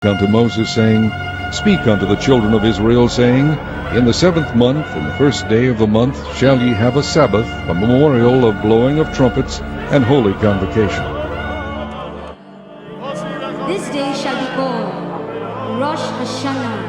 unto Moses, saying, Speak unto the children of Israel, saying, In the 7th month, in the 1st day of the month, shall ye have a Sabbath, a memorial of blowing of trumpets, and holy convocation. This day shall be called Rosh Hashanah.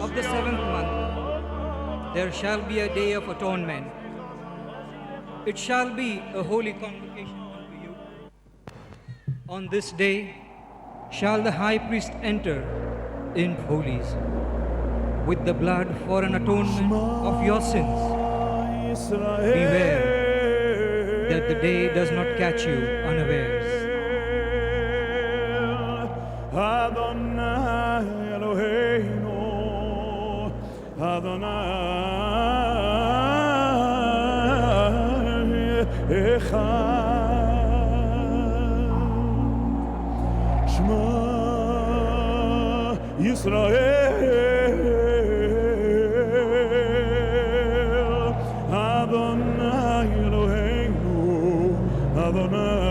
Of the 7th month, there shall be a day of atonement. It shall be a holy convocation unto you. On this day shall the high priest enter in holies with the blood for an atonement of your sins. Beware that the day does not catch you unawares. Adonai Eloheinu, Adonai Echad. Shema Yisrael, Adonai Eloheinu, Adonai,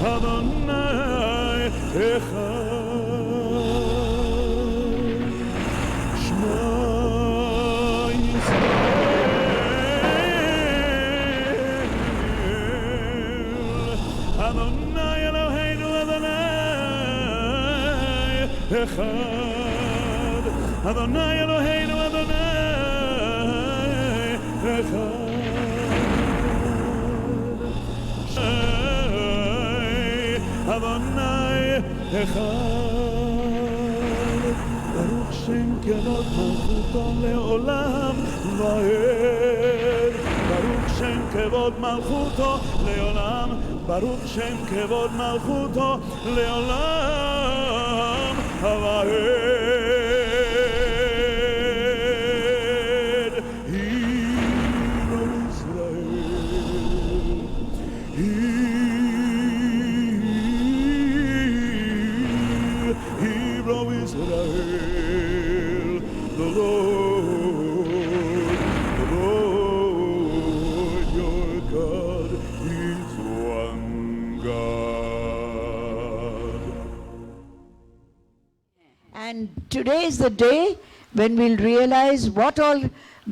Adonai Echad. Shema Yisrael, Adonai Eloheinu, Adonai Echad. Adonai Eloheinu, Adonai Echad. Adonai Echad. Baruch Shem Kevod Malchuto Leolam Vaed. Baruch Shem Kevod Malchuto Leolam. Baruch Shem Kevod Malchuto Leolam Vaed. Hero Israel. Hero Israel, the Lord your God is one God. And today is the day when we'll realize what all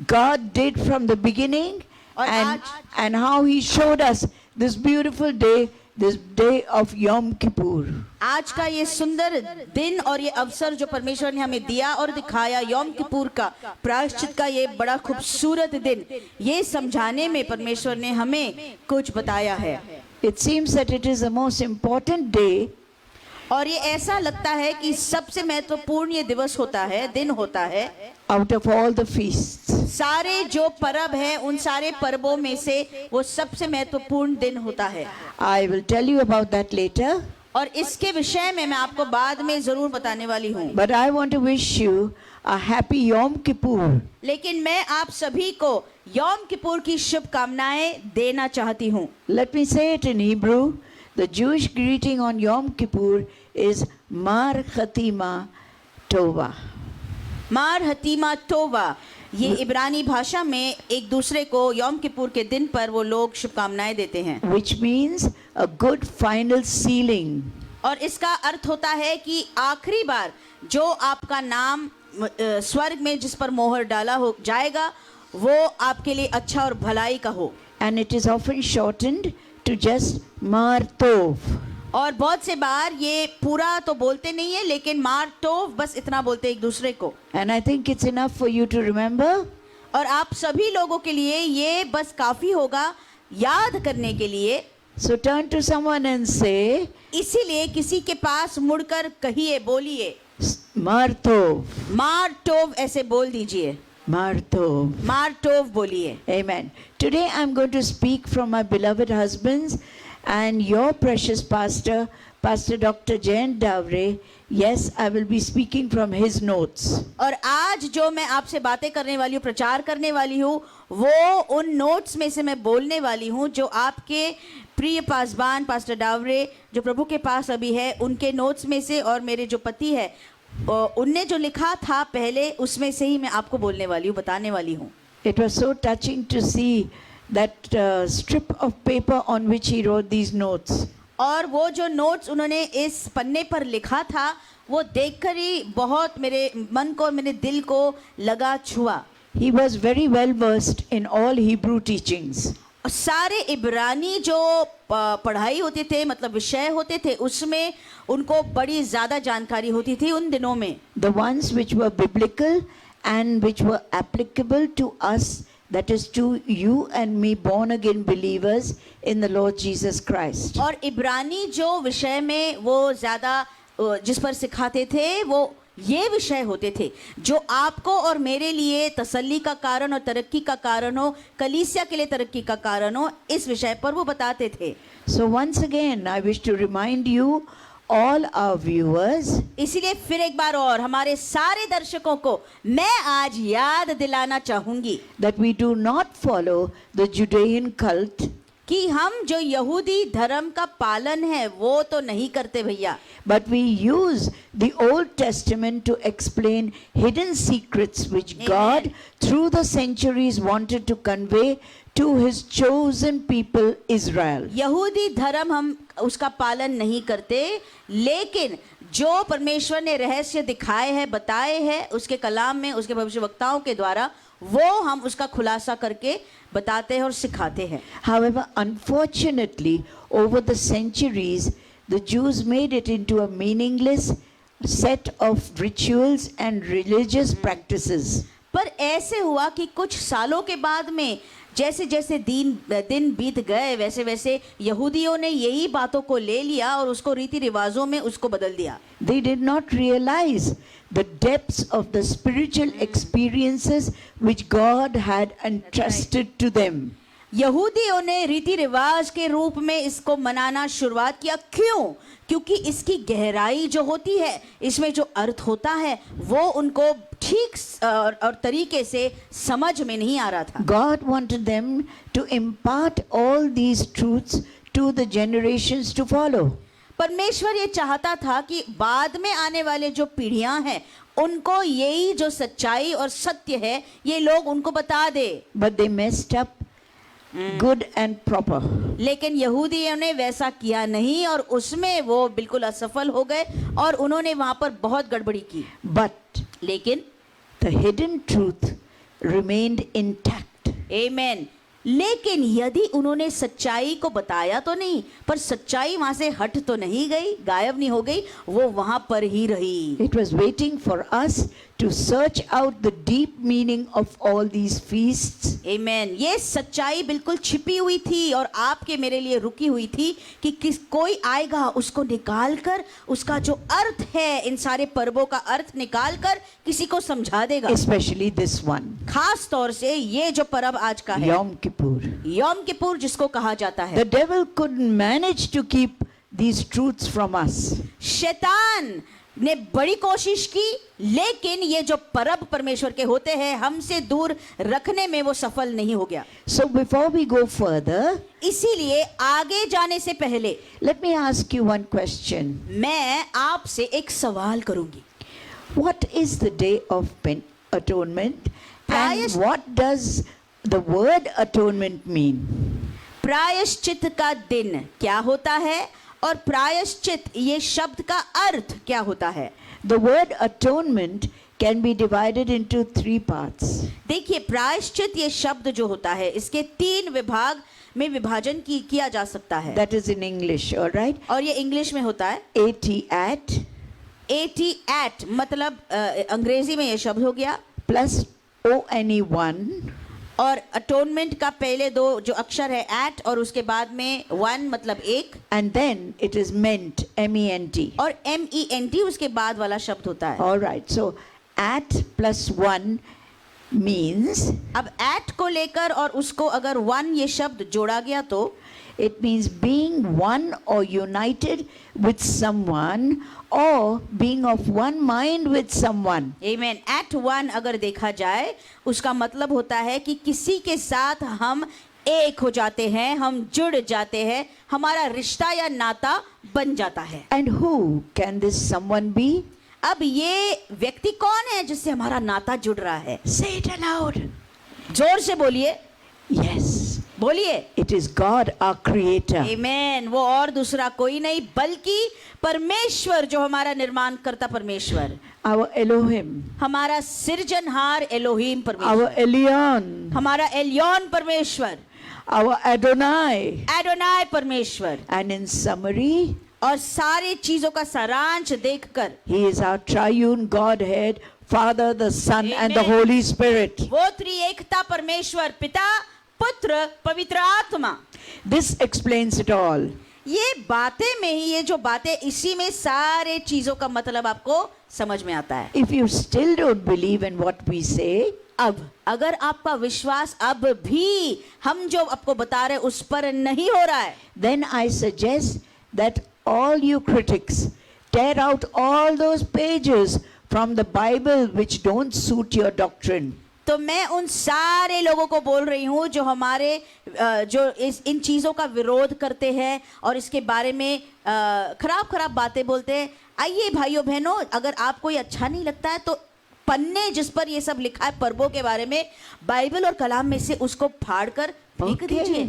God did from the beginning and how He showed us this beautiful day, this day of Yom Kippur. आज का ये सुंदर दिन और ये अवसर जो परमेश्वर ने हमें दिया और दिखाया, यौम किपुर का प्रायश्चित का ये बड़ा खूबसूरत दिन, ये समझाने में परमेश्वर ने हमें कुछ बताया है. It seems that it is the most important day और ये ऐसा लगता है कि सबसे महत्वपूर्ण ये दिवस होता है, दिन होता है, out of all the feasts. सारे जो पर्व हैं उन सारे पर्वों में से वो सबसे महत्वपूर्ण दिन होता है. I will tell you about that later. और इसके विषय में मैं आपको बाद में जरूर बताने वाली हूँ. But I want to wish you a happy Yom Kippur. लेकिन मैं आप सभी को यौम किपुर की शुभकामनाएं देना चाहती हूँ. Let me say it in Hebrew. The Jewish greeting on Yom Kippur is Mar Chatima Tova. मार हतीमा तोवा. ये इब्रानी भाषा में एक दूसरे को यौम किपुर के दिन पर वो लोग शुभकामनाएं देते हैं. Which means a good final sealing. और इसका अर्थ होता है कि आखिरी बार जो आपका नाम स्वर्ग में जिस पर मोहर डाला हो जाएगा वो आपके लिए अच्छा और भलाई का हो. And it is often shortened to just Mar Tov. और बहुत से बार ये पूरा तो बोलते नहीं है लेकिन मार तोव बस इतना बोलते एक दूसरे को. And I think it's enough for you to remember. और आप सभी लोगों के लिए ये बस काफी होगा याद करने के लिए. So turn to someone and say, इसीलिए किसी के पास मुड़कर कहिए, बोलिए Mar Tov. मार टोव, ऐसे बोल दीजिए. Mar Tov. मार टोव बोलिए. Amen. Today I'm going to speak from my beloved husbands and your precious pastor, Pastor Dr. Jayant Davre, yes, I will be speaking from his notes. और आज जो मैं आपसे बातें करने वाली हूँ, प्रचार करने वाली हूँ, वो उन नोट्स में से मैं बोलने वाली हूँ जो आपके प्रिय पासबान पास्टर डावरे जो प्रभु के पास अभी है, उनके नोट्स में से, और मेरे जो पति है उनने जो लिखा था पहले, उसमें से ही मैं आपको बोलने वाली हूँ, बताने वाली हूँ। It was so touching to see that strip of paper on which he wrote these notes. और वो जो नोट्स उन्होंने इस पन्ने पर लिखा था, वो देखकर ही बहुत मेरे मन को, मेरे दिल को लगा, छुआ। He was very well versed in all Hebrew teachings. सारे इब्रानी जो पढ़ाई होते थे, मतलब विषय होते थे, उसमें उनको बड़ी ज़्यादा जानकारी होती थी उन दिनों में। The ones which were biblical and which were applicable to us, that is to you and me, born again believers in the Lord Jesus Christ. और इब्रानी जो विषय में वो ज़्यादा जिस पर सिखाते थे, वो ये विषय होते थे जो आपको और मेरे लिए तसल्ली का कारण और तरक्की का कारण हो, कलीसिया के लिए तरक्की का कारण हो, इस विषय पर वो बताते थे। So once again, I wish to remind you, all our viewers, इसीलिए फिर एक बार और हमारे सारे दर्शकों को मैं आज याद दिलाना चाहूंगी that we do not follow the Judean cult, कि हम जो यहूदी धर्म का पालन है वो तो नहीं करते भैया, but we use the Old Testament to explain hidden secrets which Amen. God through the centuries wanted to convey to his chosen people Israel. यहूदी धर्म हम उसका पालन नहीं करते, लेकिन जो परमेश्वर ने रहस्य दिखाए हैं, बताए हैं उसके कलाम में, उसके भविष्यवक्ताओं के द्वारा, वो हम उसका खुलासा करके बताते हैं और सिखाते हैं। However, unfortunately, over the centuries, the Jews made it into a meaningless set of rituals and religious practices. पर ऐसे हुआ कि कुछ सालों के बाद में जैसे जैसे दिन बीत गए, वैसे वैसे यहूदियों ने यही बातों को ले लिया और उसको रीति रिवाजों में उसको बदल दिया। They did not realize the depths of the spiritual experiences which God had entrusted to them. यहूदियों ने रीति रिवाज के रूप में इसको मनाना शुरुआत किया। क्यों? क्योंकि इसकी गहराई जो होती है, इसमें जो अर्थ होता है, वो उनको ठीक और तरीके से समझ में नहीं आ रहा था। God wanted them to impart all these truths to the generations to follow. परमेश्वर ये चाहता था कि बाद में आने वाले जो पीढ़ियां हैं, उनको यही जो सच्चाई और सत्य है, ये लोग उनको बता दे। But they messed up good and proper. लेकिन यहूदियों ने वैसा किया नहीं और उसमें वो बिल्कुल असफल हो गए और उन्होंने वहां पर बहुत गड़बड़ी की। But लेकिन the hidden truth remained intact. आमेन। लेकिन यदि उन्होंने सच्चाई को बताया तो नहीं, पर सच्चाई वहां से हट तो नहीं गई, गायब नहीं हो गई, वो वहां पर ही रही। It was waiting for us to search out the deep meaning of all these feasts. आमेन। ये सच्चाई बिल्कुल छिपी हुई थी और आपके मेरे लिए रुकी हुई थी कि कोई आएगा उसको निकाल कर, उसका जो अर्थ है, इन सारे पर्वों का अर्थ निकाल कर किसी को समझा देगा। Especially this one, खास तौर से ये जो पर्व आज का है, Yom Kippur. यौम किपुर जिसको कहा जाता है। The devil couldn't manage to keep these truths from us. शैतान ने बड़ी कोशिश की, लेकिन ये जो पर्व परमेश्वर के होते हैं, हमसे दूर रखने में वो सफल नहीं हो गया। So before we go further, इसीलिए आगे जाने से पहले let me ask you one question. मैं आपसे एक सवाल करूंगी। What is the Day of Atonement, and Prayas- what does the word atonement mean? प्रायश्चित का दिन क्या होता है और प्रायश्चित ये शब्द का अर्थ क्या होता है? The word atonement can be divided into three parts. देखिए, प्रायश्चित ये शब्द जो होता है, इसके 3 विभाग में विभाजन किया जा सकता है। That is in English, all right? और ये इंग्लिश में होता है At at, मतलब अंग्रेजी में ये शब्द हो गया, plus one, और अटोनमेंट का पहले 2 जो अक्षर है एट, और उसके बाद में 1 मतलब एक, and then it is meant, MENT. और MENT उसके बाद वाला शब्द होता है। All right, so at plus 1 means अब एट को लेकर और उसको अगर 1 ये शब्द जोड़ा गया तो It means being one or united with someone or being of one mind with someone. Amen. At one अगर देखा जाए उसका मतलब होता है कि किसी के साथ हम एक हो जाते हैं, हम जुड़ जाते हैं, हमारा रिश्ता या नाता बन जाता है. And who can this someone be? अब ये व्यक्ति कौन है जिससे हमारा नाता जुड़ रहा है? Say it aloud. जोर से बोलिए. Yes, बोलिए. it is God, our creator. Amen. वो और दूसरा कोई नहीं बल्कि परमेश्वर, जो हमारा निर्माण करता परमेश्वर, Our Elohim, हमारा सृजनहार एलोहीम परमेश्वर, our Elyon, हमारा एलियोन परमेश्वर, our Adonai. एडोनाय परमेश्वर. And in summary, और सारी चीजों का सारांश देखकर He is our triune Godhead, Father, the Son, and the Amen. Holy Spirit. वो त्रिएकता परमेश्वर, पिता, पुत्र, पवित्र आत्मा. This explains it all. ये बातें में ही, ये जो बातें, इसी में सारे चीजों का मतलब आपको समझ में आता है. If you still don't believe in what we say, अब अगर आपका विश्वास अब भी हम जो आपको बता रहे उस पर नहीं हो रहा है, then I suggest that all you critics tear out all those pages from the Bible which don't suit your doctrine. तो मैं उन सारे लोगों को बोल रही हूँ जो हमारे जो इन चीज़ों का विरोध करते हैं और इसके बारे में खराब खराब बातें बोलते हैं. आइए भाइयों बहनों, अगर आपको ये अच्छा नहीं लगता है तो पन्ने जिस पर ये सब लिखा है पर्वों के बारे में, बाइबल और कलाम में से उसको फाड़ कर फेंक दीजिए.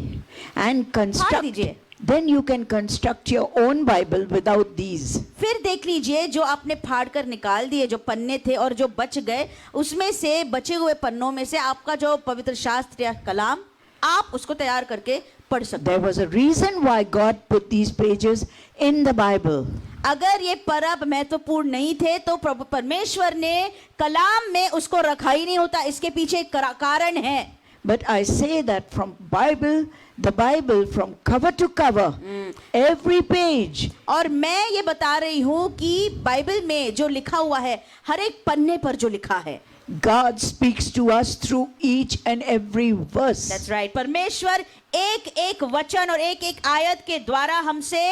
And फाड़ construct. दीजिए. Then you can construct your own Bible without these. फिर देख लीजिए, जो आपने फाड़ कर निकाल दिए, जो पन्ने थे और जो बच गए, उसमें से बचे हुए पन्नों में से आपका जो पवित्र शास्त्र या कलाम, आप उसको तैयार करके पढ़ सकते There was a reason why God put these pages in the Bible. अगर ये परब महत्वपूर्ण नहीं थे तो प्रभु परमेश्वर ने कलाम में उसको रखा ही नहीं होता. इसके पीछे एक कारण है. But I say that from the Bible from cover to cover, every page, और मैं ये बता रही हूँ कि बाइबल में जो लिखा हुआ है, हर एक पन्ने पर जो लिखा है, God speaks to us through each and every verse. That's right. परमेश्वर एक एक वचन और एक एक आयत के द्वारा हमसे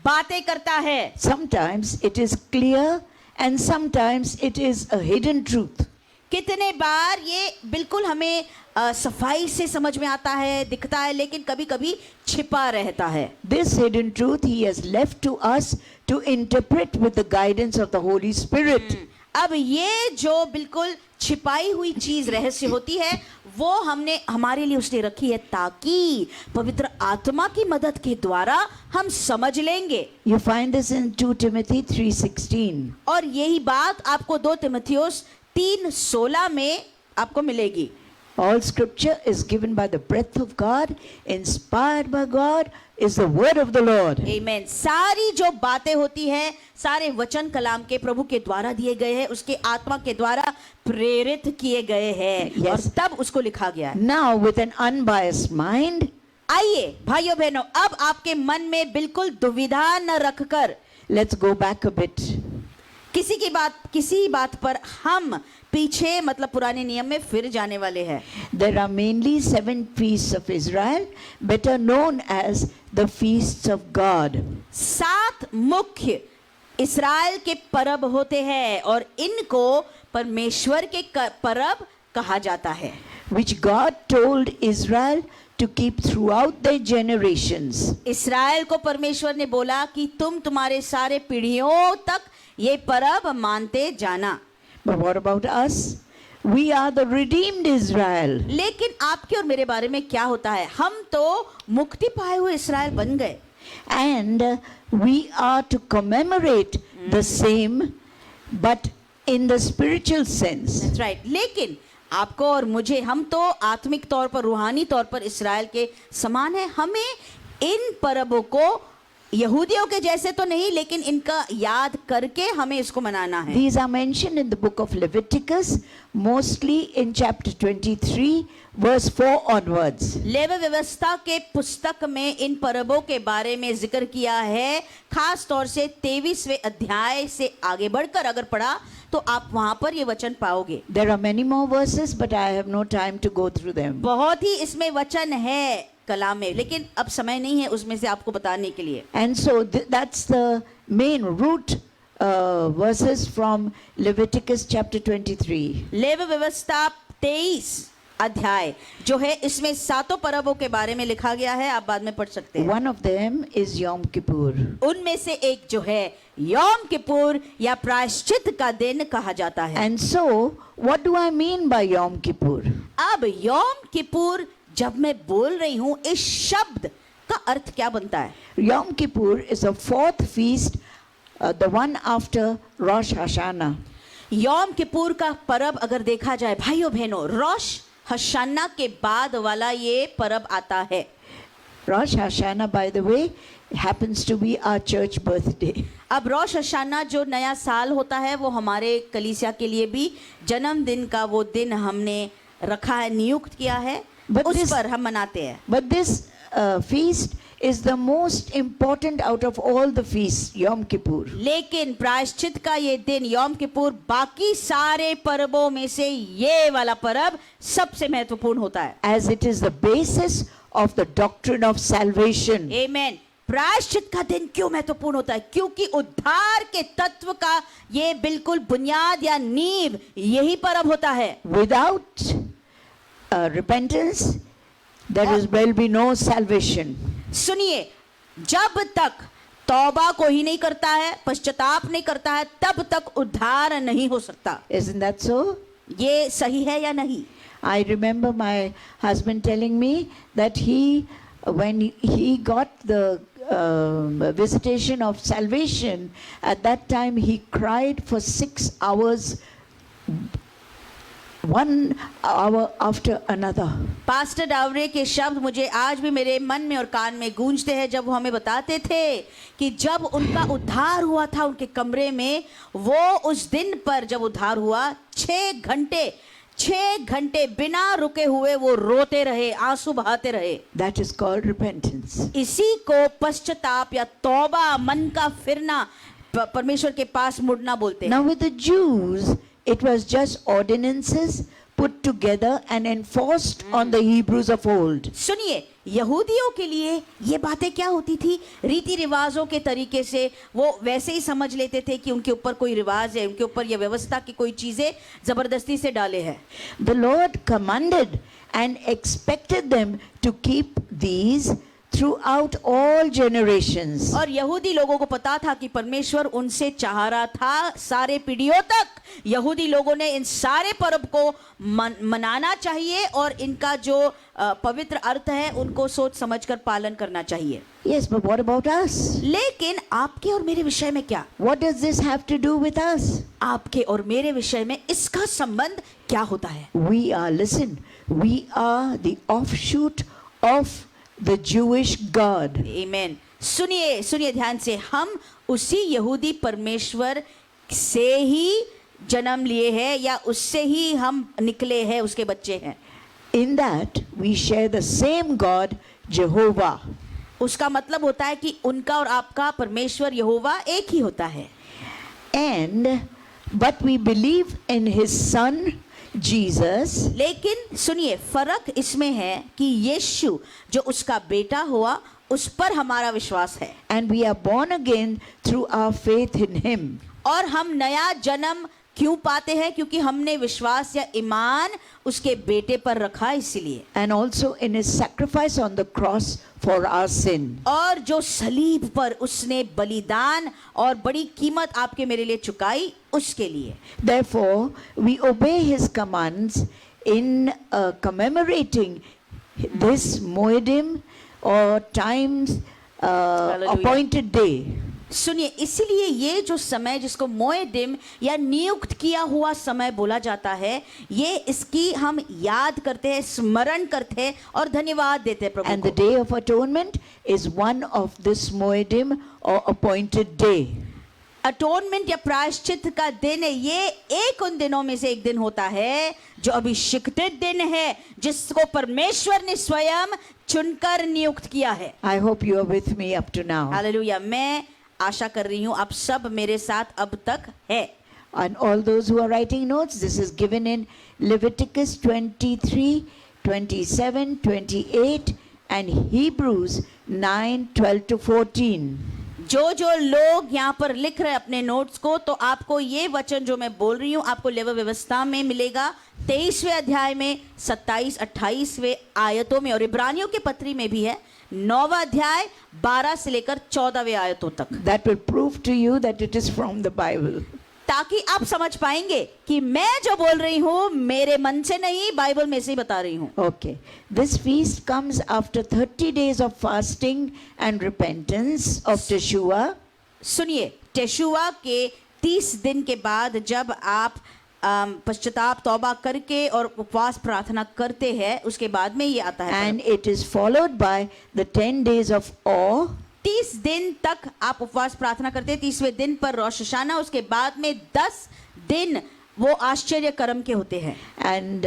बातें करता है. Sometimes it is clear and sometimes it is a hidden truth. कितने बार ये बिल्कुल हमें सफाई से समझ में आता है, दिखता है, लेकिन कभी कभी छिपा रहता है. This hidden truth He has left to us to interpret with the guidance of the Holy Spirit. अब ये जो बिल्कुल छिपाई हुई चीज रहस्य होती है, वो हमने हमारे लिए उसने रखी है ताकि पवित्र आत्मा की मदद के द्वारा हम समझ लेंगे. You find this in 2 Timothy 3:16. और यही बात आपको 2 तिमुथियुस 3:16 में आपको मिलेगी. All scripture is given by the breath of God, inspired by God, is the word of the Lord. Amen. सारी जो बातें होती हैं, सारे वचन कलाम के प्रभु के द्वारा दिए गए हैं, उसके आत्मा के द्वारा प्रेरित किए गए हैं. Yes. और तब उसको लिखा गया है. Now with an unbiased mind, आइए भाइयों बहनों, अब आपके मन में बिल्कुल दुविधा न रखकर let's go back a bit. किसी बात पर हम पीछे, मतलब पुराने नियम में फिर जाने वाले हैं. There are mainly 7 feasts of Israel, better known as the feasts of God. 7 मुख्य इस्राएल के परब होते हैं और इनको परमेश्वर के परब कहा जाता है. Which God told Israel to keep throughout their generations. इस्राएल को परमेश्वर ने बोला कि तुम तुम्हारे सारे पीढ़ियों तक ये परब मानते जाना. But what about us? We are the redeemed Israel. लेकिन आपके और मेरे बारे में क्या होता है? हम तो मुक्ति पाए हुए इस्राएल बन गए. And we are to commemorate the same, but in the spiritual sense. That's right. लेकिन आपको और मुझे, हम तो आत्मिक तौर पर, रूहानी तौर पर इस्राएल के समान है. हमें इन परबों को यहूदियों के जैसे तो नहीं, लेकिन इनका याद करके हमें इसको मनाना है. These are mentioned in the book of Leviticus, mostly in chapter 23, verse 4 onwards. Levy व्यवस्था के पुस्तक में इन परबों के बारे में जिक्र किया है, खास तौर से 23वें अध्याय से आगे बढ़कर अगर पढ़ा तो आप वहां पर ये वचन पाओगे. There are many more verses, but I have no time to go through them. बहुत ही इसमें वचन है, कलाम में, लेकिन अब समय नहीं है उसमें से आपको बताने के लिए। And so that's the main root verses from Leviticus chapter 23. लेव व्यवस्था 23 अध्याय जो है, इसमें सातों पर्वों के बारे में लिखा गया है, आप बाद में पढ़ सकते हैं। One of them is Yom Kippur. उनमें से एक जो है यौम किपुर या प्रायश्चित का दिन कहा जाता है। And so, what do I mean by Yom Kippur? अब यौम किपुर जब मैं बोल रही हूं, इस शब्द का अर्थ क्या बनता है? Yom Kippur is a fourth feast, the one after Rosh Hashanah. यौम किपुर का पर्व अगर देखा जाए भाइयों बहनों, रोश हशाना के बाद वाला ये पर्व आता है। Rosh Hashanah, by the way, happens to be our church birthday. अब रोश हशाना जो नया साल होता है, वो हमारे कलीसिया के लिए भी जन्मदिन का वो दिन हमने रखा है, नियुक्त किया है, But उस this- पर हम मनाते हैं। But this feast is the most important out of all the feasts, Yom Kippur. लेकिन प्रायश्चित का ये दिन यौम किपुर बाकी सारे पर्वों में से ये वाला पर्व सबसे महत्वपूर्ण होता है। As it is the basis of the doctrine of salvation. आमेन। प्रायश्चित का दिन क्यों महत्वपूर्ण होता है? क्योंकि उद्धार के तत्व का ये बिल्कुल बुनियाद या नींव यही पर्व होता है। Without repentance, will be no salvation. सुनिए, जब तक तौबा को ही नहीं करता है, पश्चाताप नहीं करता है, तब तक उद्धार नहीं हो सकता। Isn't that so? ये सही है या नहीं? I remember my husband telling me that when he got the visitation of salvation, at that time he cried for 6 hours, 1 hour after another. Pastor Daware के शब्द मुझे आज भी मेरे मन में और कान में गूंजते हैं, जब वो हमें बताते थे कि जब उनका उद्धार हुआ था उनके कमरे में, वो उस दिन पर जब उद्धार हुआ 6 घंटे बिना रुके हुए वो रोते रहे, आंसू बहाते रहे। That is called repentance. इसी को पश्चाताप या तौबा, मन का फिरना, परमेश्वर के पास मुड़ना बोलते हैं। Now with the Jews, it was just ordinances put together and enforced on the Hebrews of old. सुनिए, यहूदियों के लिए ये बातें क्या होती थी? रीति रिवाजों के तरीके से वो वैसे ही समझ लेते थे कि उनके ऊपर कोई रिवाज है, उनके ऊपर ये व्यवस्था की कोई चीजें जबरदस्ती से डाले हैं। The Lord commanded and expected them to keep these throughout all generations. और यहूदी लोगों को पता था कि परमेश्वर उनसे चाह रहा था सारे पीढ़ियों तक यहूदी लोगों ने इन सारे पर्व को मनाना चाहिए और इनका जो पवित्र अर्थ है उनको सोच समझकर पालन करना चाहिए। Yes, but what about us? लेकिन आपके और मेरे विषय में क्या? What does this have to do with us? आपके और मेरे विषय में इसका संबंध क्या होता है? We are the offshoot of the Jewish God. आमीन। सुनिए ध्यान से, हम उसी यहूदी परमेश्वर से ही जन्म लिए हैं या उससे ही हम निकले हैं, उसके बच्चे हैं। In that we share the same God, Jehovah. उसका मतलब होता है कि उनका और आपका परमेश्वर यहोवा एक ही होता है। But we believe in his son Jesus. लेकिन सुनिए, फर्क इसमें है कि यीशु जो उसका बेटा हुआ उस पर हमारा विश्वास है। And we are born again through our faith in him. और हम नया जन्म क्यों पाते हैं? क्योंकि हमने विश्वास या ईमान उसके बेटे पर रखा, इसीलिए। And also in his sacrifice on the cross for our sin. और जो सलीब पर उसने बलिदान और बड़ी कीमत आपके मेरे लिए चुकाई, उसके लिए। Therefore, we obey his commands in commemorating this Moedim or times Hallelujah. appointed day. सुनिए, इसीलिए ये जो समय जिसको मोएडिम या नियुक्त किया हुआ समय बोला जाता है, ये इसकी हम याद करते हैं, स्मरण करते हैं और धन्यवाद देते हैं प्रभु And the को। day of atonement is one of this Moedim or appointed day. Atonement या प्रायश्चित का दिन है, ये एक उन दिनों में से एक दिन होता है जो अभिषिक्त दिन है, जिसको परमेश्वर ने स्वयं चुनकर नियुक्त किया है। I hope you are with me up to now. Hallelujah. मैं आशा कर रही हूँ आप सब मेरे साथ अब तक है। And all those who are writing notes, this is given in Leviticus 23, 27, 28 and Hebrews 9:12 to 14. जो लोग यहाँ पर लिख रहे हैं अपने नोट्स को, तो आपको ये वचन जो मैं बोल रही हूँ आपको लेवी व्यवस्था में मिलेगा 23वें अध्याय में 27-28वें आयतों में, और इब्रानियों के पत्री में भी है 9वां अध्याय 12 से लेकर 14वें आयतों तक, That will prove to you that it is from the Bible. ताकि आप समझ पाएंगे कि मैं जो बोल रही हूँ मेरे मन से नहीं, बाइबल में से ही बता रही हूँ। Okay. This feast comes after 30 days of fasting and repentance of Teshuvah. सुनिए, टेशुआ के 30 दिन के बाद जब आप पश्चाताप तौबा करके और उपवास प्रार्थना करते हैं, उसके बाद में ये आता है। And it is followed by the 10 days of awe. 30 दिन तक आप उपवास प्रार्थना करते हैं, 30वें दिन पर रोश हशाना, उसके बाद में 10 दिन वो आश्चर्य कर्म के होते हैं, And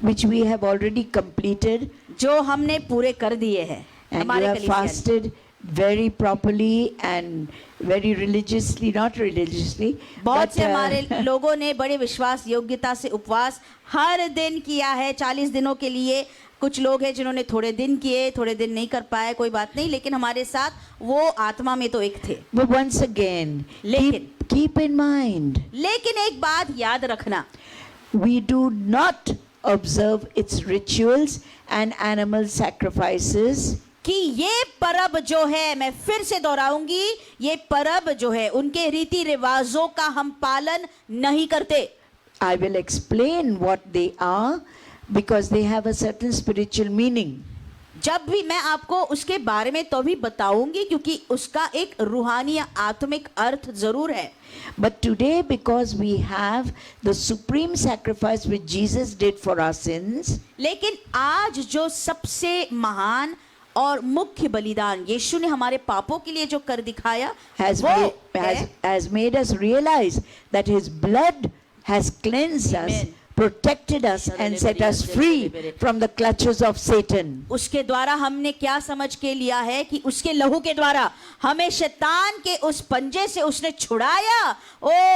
which we have already completed. जो हमने पूरे कर दिए हैं। And you हमारे have कलीसिया ने। fasted very properly and very religiously, not religiously. बहुत but, से हमारे लोगों ने बड़े विश्वास योग्यता से उपवास हर दिन किया है 40 दिनों के लिए। कुछ लोग हैं जिन्होंने थोड़े दिन किए, थोड़े दिन नहीं कर पाए, कोई बात नहीं, लेकिन हमारे साथ वो आत्मा में तो एक थे। But once again, लेकिन keep in mind, लेकिन एक बात याद रखना, we do not observe its rituals and animal sacrifices. कि ये परब जो है, मैं फिर से दोहराऊंगी, ये परब जो है उनके रीति रिवाजों का हम पालन नहीं करते। I will explain what they are because they have a certain spiritual meaning. जब भी मैं आपको उसके बारे में तो भी बताऊंगी, क्योंकि उसका एक रूहानी या आत्मिक अर्थ जरूर है। But today, because we have the supreme sacrifice which Jesus did for our sins, लेकिन आज जो सबसे महान और मुख्य बलिदान यीशु ने हमारे पापों के लिए जो कर दिखाया, वो has made us realize that His blood has cleansed us, Amen. protected us, and set us free from the clutches of Satan. उसके द्वारा हमने क्या समझ के लिया है कि उसके लहू के द्वारा हमें शैतान के उस पंजे से उसने छुड़ाया,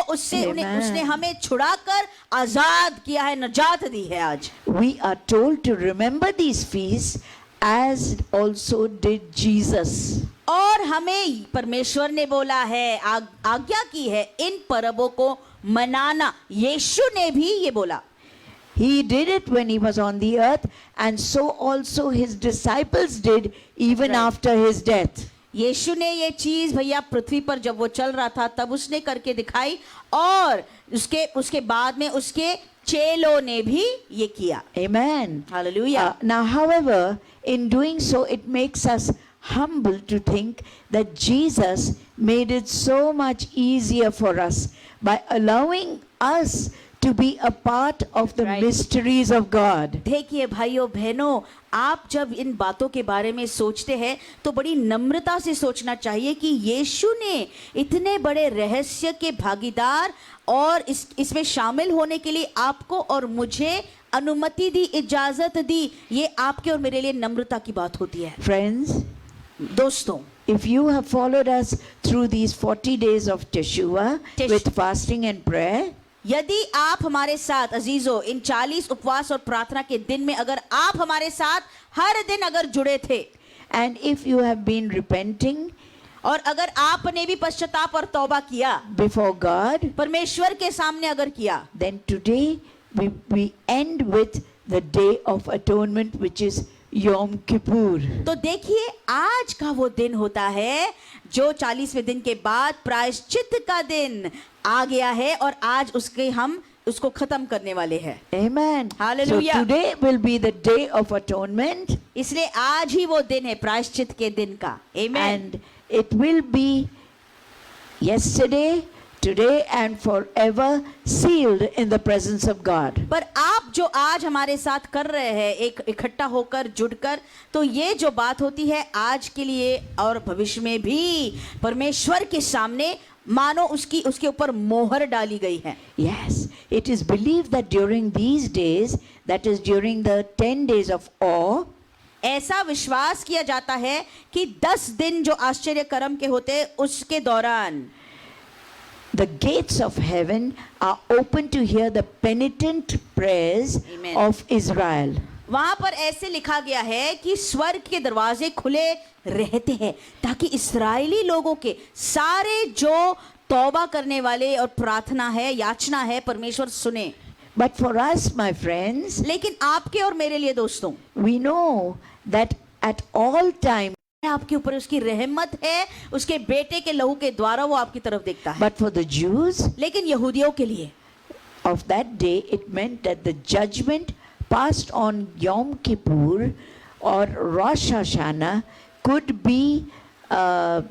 उससे Amen. उसने हमें छुड़ाकर आजाद किया है, नजात दी है। आज We are told to remember these feasts as also did Jesus. और हमें परमेश्वर ने बोला है, आज्ञा की है इन परबों को मनाना। यीशु ने भी ये बोला। He did it when He was on the earth, and so also His disciples did even Right. after His death. यीशु ने ये चीज भैया पृथ्वी पर जब वो चल रहा था तब उसने करके दिखाई, और उसके बाद में उसके चेलों ने भी ये किया। Amen. Hallelujah. Now, however, in doing so, it makes us humble to think that Jesus made it so much easier for us by allowing us to be a part of the Right. mysteries of God. देखिए भाइयों बहनों, आप जब इन बातों के बारे में सोचते हैं तो बड़ी नम्रता से सोचना चाहिए कि यीशु ने इतने बड़े रहस्य के भागीदार और इसमें शामिल होने के लिए आपको और मुझे अनुमति दी, इजाजत दी। ये आपके और मेरे लिए नम्रता की बात होती है। Friends, दोस्तों, if you have followed us through these 40 days of Teshuvah with fasting and prayer, यदि आप हमारे साथ अजीजों इन 40 उपवास और प्रार्थना के दिन में अगर आप हमारे साथ हर दिन अगर जुड़े थे, and if you have been repenting और अगर आपने भी पश्चाताप और तौबा किया before God, परमेश्वर के सामने अगर किया, then today we end with the Day of Atonement, which is Yom Kippur. तो देखिए आज का वो दिन होता है जो 40वें दिन के बाद प्रायश्चित का दिन आ गया है, और आज हम उसको खत्म करने वाले हैं। Amen. Hallelujah. So today will be the Day of Atonement, इसलिए आज ही वो दिन है प्रायश्चित के दिन का। Amen. and it will be yesterday, today, and forever sealed in the presence of God. पर आप जो आज हमारे साथ कर रहे हैं एक इकट्ठा होकर जुड़कर, तो ये जो बात होती है आज के लिए और भविष्य में भी परमेश्वर के सामने मानो उसके ऊपर मोहर डाली गई है। Yes, it is believed that during these days, that is during the 10 days of awe, ऐसा विश्वास किया जाता है कि 10 दिन जो आश्चर्य कर्म के होते हैं उसके दौरान the gates of heaven are open to hear the penitent prayers Amen. of Israel. वहां पर ऐसे लिखा गया है कि स्वर्ग के दरवाजे खुले रहते हैं ताकि इस्राएली लोगों के सारे जो तौबा करने वाले और प्रार्थना है, याचना है, परमेश्वर सुने। But for us, my friends, लेकिन आपके और मेरे लिए दोस्तों, we know that at all times, आपके ऊपर उसकी रहमत है, उसके बेटे के लहू के द्वारा वो आपकी तरफ देखता है। but for the Jews लेकिन यहूदियों के लिए of that day, it meant that the judgment passed on Yom Kippur or Rosh Hashanah could be on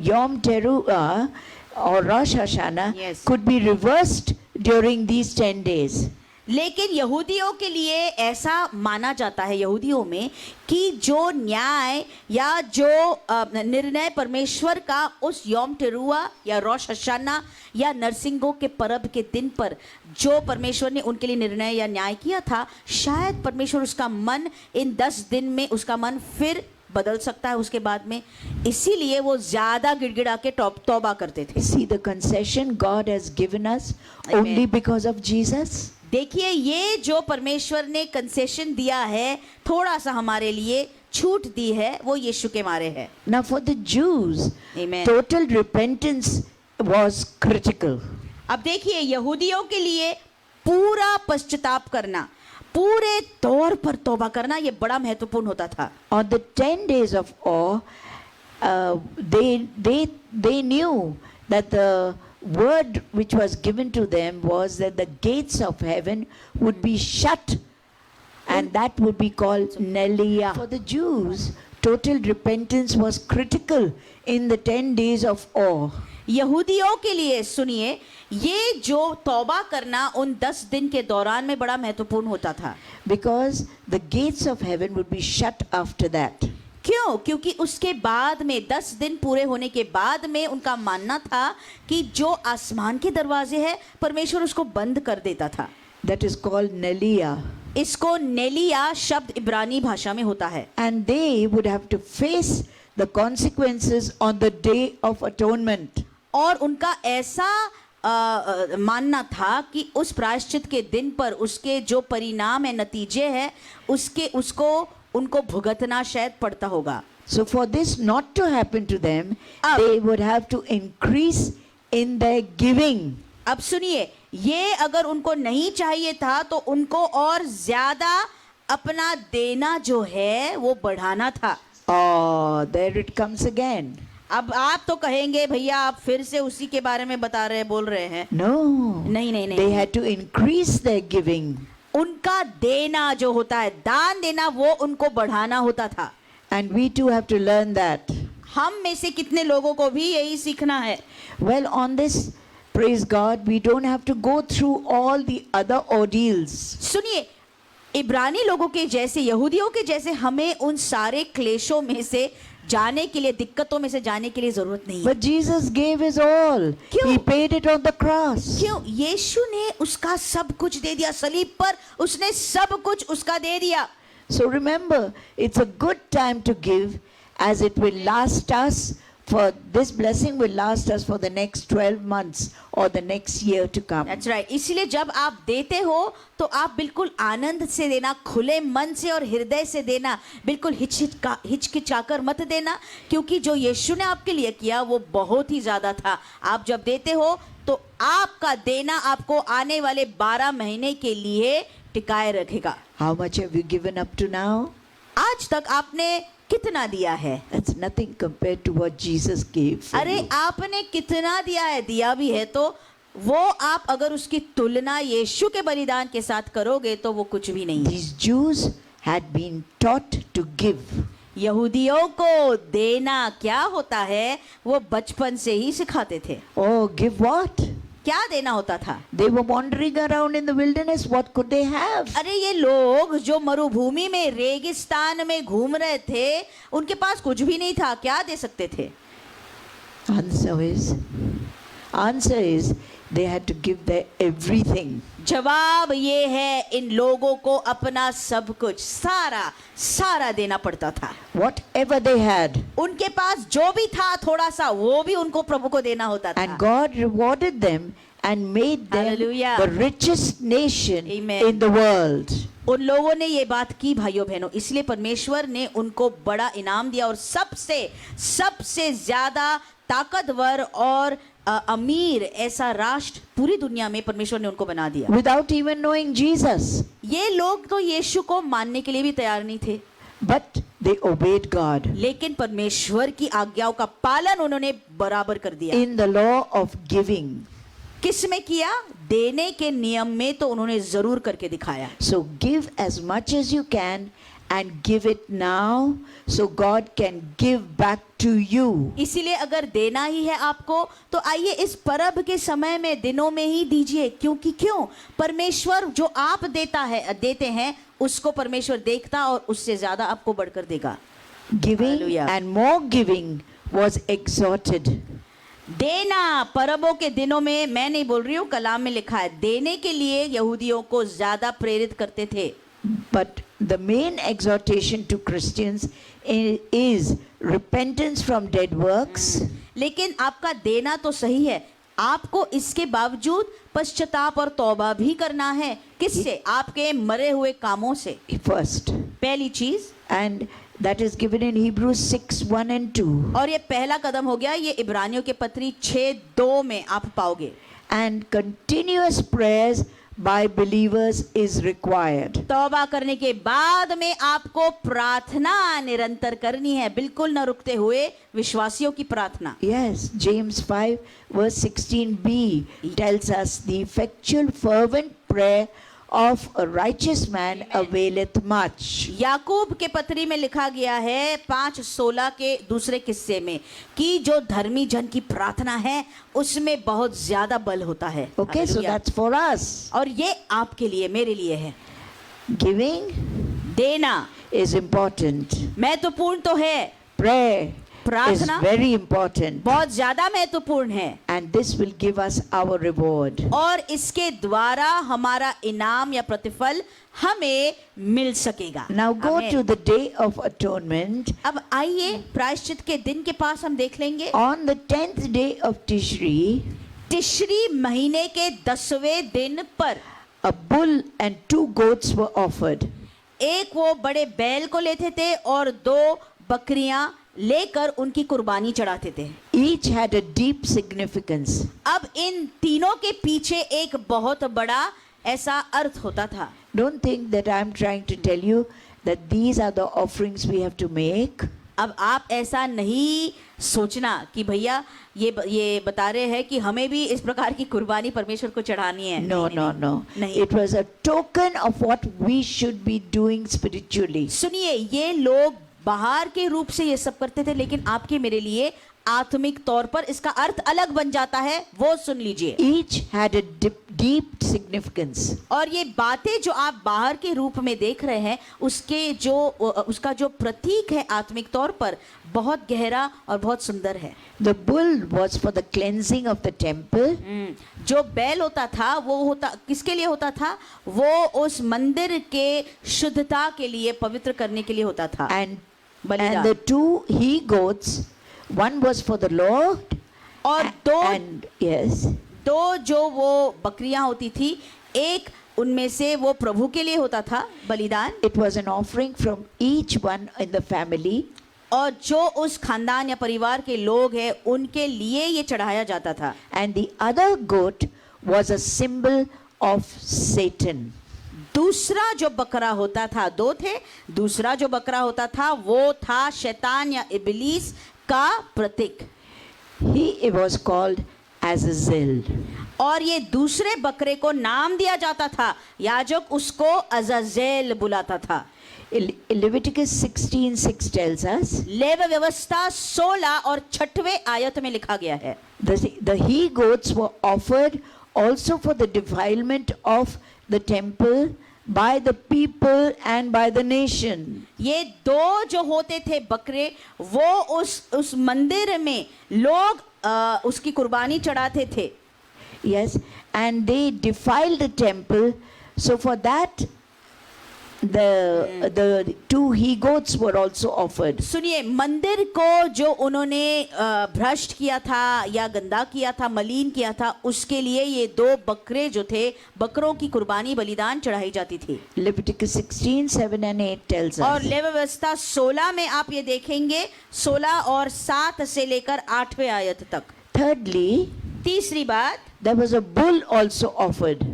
Yom Teruah or Rosh Hashanah Yes. could be reversed during these 10 days. लेकिन यहूदियों के लिए ऐसा माना जाता है यहूदियों में कि जो न्याय या जो निर्णय परमेश्वर का उस यौम टेरुआ या रोश हशाना या नरसिंगों के परब के दिन पर जो परमेश्वर ने उनके लिए निर्णय या न्याय किया था, शायद परमेश्वर उसका मन इन 10 दिन में उसका मन फिर बदल सकता है उसके बाद में, इसीलिए वो ज्यादा गिड़गिड़ा के तौबा करते थे। See the concession God has given us Amen. only because of Jesus. देखिए ये जो परमेश्वर ने कंसेशन दिया है, थोड़ा सा हमारे लिए छूट दी है, वो यीशु के मारे है। Now for the Jews, Amen. total repentance was critical. अब देखिए यहूदियों के लिए पूरा पश्चाताप करना, पूरे तौर पर तौबा करना, ये बड़ा महत्वपूर्ण होता था। On the 10 days of awe, they knew that the word which was given to them was that the gates of heaven would be shut, and that would be called Nelia. For the Jews, total repentance was critical in the 10 days of awe. यहूदियों के लिए सुनिए, ये जो तौबा करना उन 10 दिन के दौरान में बड़ा महत्वपूर्ण होता था। Because the gates of heaven would be shut after that. क्यों? क्योंकि उसके बाद में 10 दिन पूरे होने के बाद में उनका मानना था कि जो आसमान के दरवाजे हैं परमेश्वर उसको बंद कर देता था। That is called Nelia. इसको नेलिया शब्द इब्रानी भाषा में होता है। And they would have to face the consequences on the day of atonement. और उनका ऐसा मानना था कि उस प्रायश्चित के दिन पर उसके जो परिणाम है, नतीजे हैं, उसको उनको भुगतना शायद पड़ता होगा। So for this not to happen to them, they would have to increase in their giving. अब सुनिए, ये अगर उनको नहीं चाहिए था तो उनको और ज्यादा अपना देना जो है वो बढ़ाना था। Oh, there it comes again. अब आप तो कहेंगे भैया आप फिर से उसी के बारे में बोल रहे हैं। No. नहीं नहीं नहीं, They had to increase their giving. उनका देना जो होता है, दान देना, वो उनको बढ़ाना होता था। And we too have to learn that. हम में से कितने लोगों को भी यही सीखना है। Well, on this, praise God, we don't have to go through all the other ordeals. सुनिए, इब्रानी लोगों के जैसे, यहूदियों के जैसे हमें उन सारे क्लेशों में से जाने के लिए, दिक्कतों में से जाने के लिए जरूरत नहीं है। But Jesus gave his all. क्यों? He paid it on the cross. क्यों? यीशु ने उसका सब कुछ दे दिया, सलीब पर उसने सब कुछ उसका दे दिया। So remember, it's a good time to give, as it will last us for this blessing will last us for the next 12 months or the next year to come. That's right. इसलिए जब आप देते हो तो आप बिल्कुल आनंद से देना, खुले मन से और हृदय से देना, बिल्कुल हिचकिचाकर मत देना, क्योंकि जो यीशु ने आपके लिए किया वो बहुत ही ज्यादा था। आप जब देते हो तो आपका देना आपको आने वाले 12 महीने के लिए टिकाए रखेगा। How much have you given up to now? आज तक आपने कितना दिया है? That's nothing compared to what Jesus gave for अरे you. आपने कितना दिया है? दिया भी है तो वो आप अगर उसकी तुलना यीशु के बलिदान के साथ करोगे तो वो कुछ भी नहीं है। These Jews had been taught to give. यहूदियों को देना क्या होता है वो बचपन से ही सिखाते थे। Oh, give what? क्या देना होता था? They were wandering around in the wilderness. What could they have? अरे ये लोग जो मरुभूमि में, रेगिस्तान में घूम रहे थे, उनके पास कुछ भी नहीं था, क्या दे सकते थे? Answer is they had to give their everything. जवाब ये है, इन लोगों को अपना सब कुछ, सारा देना पड़ता था। Whatever they had. उनके पास जो भी था थोड़ा सा, वो भी उनको प्रभु को देना होता था। And God rewarded them and made them Hallelujah. the richest nation Amen. in the world. उन लोगों ने ये बात की भाइयों बहनों, इसलिए परमेश्वर ने उनको बड़ा इनाम दिया और सबसे ज्यादा ताकतवर और अमीर ऐसा राष्ट्र पूरी दुनिया में परमेश्वर ने उनको बना दिया। Without even knowing Jesus. ये लोग तो यीशु को मानने के लिए भी तैयार नहीं थे, But they obeyed God लेकिन परमेश्वर की आज्ञाओं का पालन उन्होंने बराबर कर दिया। in the law of giving. किस में किया? देने के नियम में तो उन्होंने जरूर करके दिखाया। So give as much as you can and give it now so God can give back to you. इसीलिए अगर देना ही है आपको तो आइए इस परब के समय में दिनों में ही दीजिए, क्योंकि क्यों? परमेश्वर जो आप देते हैं उसको परमेश्वर देखता और उससे ज्यादा आपको बढ़कर देगा। Giving Hallelujah. and more giving was exhorted. देना परबों के दिनों में, मैं नहीं बोल रही हूँ, कलाम में लिखा है, देने के लिए यहूदियों को ज्यादा प्रेरित करते थे। But the main exhortation to Christians is repentance from dead works. लेकिन आपका देना तो सही है, आपको इसके बावजूद पश्चाताप और तौबा भी करना है। किससे? आपके मरे हुए कामों से। First. पहली चीज, And that is given in Hebrews 6:1 and 2. और ये पहला कदम हो गया, ये इब्रानियों के पत्री 6:2 में आप पाओगे। And continuous prayers by believers is required. तौबा करने के बाद में आपको प्रार्थना निरंतर करनी है, बिल्कुल न रुकते हुए विश्वासियों की प्रार्थना। Yes, James 5 verse 16b tells us the effectual fervent prayer of a righteous man availeth much. याकूब के पत्री में लिखा गया है 5:16 के दूसरे किस्से में कि जो धर्मी जन की प्रार्थना है उसमें बहुत ज्यादा बल होता है। Okay, so Hallelujah. that's for us. और ये आपके लिए, मेरे लिए है। Giving देना is important. महत्वपूर्ण तो है, Prayer is प्रार्थना very important. बहुत ज्यादा महत्वपूर्ण है, And this will give us our reward. और इसके द्वारा हमारा इनाम या प्रतिफल हमें मिल सकेगा। Now go Amen. to the Day of Atonement. अब आइए प्रायश्चित के दिन के पास हम देख लेंगे। On the 10th day of Tishri, तिश्री महीने के 10वें दिन पर a bull and 2 goats were offered. एक वो बड़े बैल को लेते थे और 2 बकरियां लेकर उनकी कुर्बानी चढ़ाते थे। Each had a deep significance. अब इन तीनों के पीछे एक बहुत बड़ा ऐसा अर्थ होता था। Don't think that I'm trying to tell you that these are the offerings we have to make. अब आप ऐसा नहीं सोचना कि भैया ये बता रहे हैं कि हमें भी इस प्रकार की कुर्बानी परमेश्वर को चढ़ानी है। No, नहीं, no, नहीं, no. नहीं। It was a token of what we should be doing spiritually. सुनिए, ये लोग बाहर के रूप से ये सब करते थे, लेकिन आपके मेरे लिए आत्मिक तौर पर इसका अर्थ अलग बन जाता है, वो सुन लीजिए। Each had a deep significance. और ये बातें जो आप बाहर के रूप में देख रहे हैं उसका जो प्रतीक है आत्मिक तौर पर बहुत गहरा और बहुत सुंदर है। The bull was for the cleansing of the temple. जो बैल होता था वो किसके लिए होता था? वो उस मंदिर के शुद्धता के लिए, पवित्र करने के लिए होता था। And बलिदान। the 2 he goats, one was for the Lord. और 2 And yes, जो वो बकरियां होती थी, एक उनमें से वो प्रभु के लिए होता था बलिदान, it was an offering from each one in the family. और जो उस खानदान या परिवार के लोग हैं उनके लिए ये चढ़ाया जाता था। And the other goat was a symbol of Satan. दूसरा जो बकरा होता था, 2 थे, दूसरा जो बकरा होता था वो था शैतान या इब्लीस का प्रतीक। He was called Azazel. और ये दूसरे बकरे को नाम दिया जाता था, याजक उसको अजाजेल बुलाता था। Leviticus 16:6 tells us लेव व्यवस्था 16 और 6वें आयत में लिखा गया है, the he goats were offered also for the defilement of the temple by the people and by the nation. ये 2 जो होते थे बकरे, वो उस मंदिर में लोग उसकी कुर्बानी चढ़ाते थे। Yes, and they defiled the temple. So for that, the two he-goats were also offered. सुनिए, मंदिर को जो उन्होंने भ्रष्ट किया था या गंदा किया था, मलिन किया था, उसके लिए ये 2 बकरे जो थे, बकरों की कुर्बानी बलिदान चढ़ाई जाती थी। Leviticus 16:7 and 8 tells और us. लेवी व्यवस्था 16 में आप ये देखेंगे, 16 और 7 से लेकर 8वें आयत तक। Thirdly, तीसरी बात, there was a bull also offered.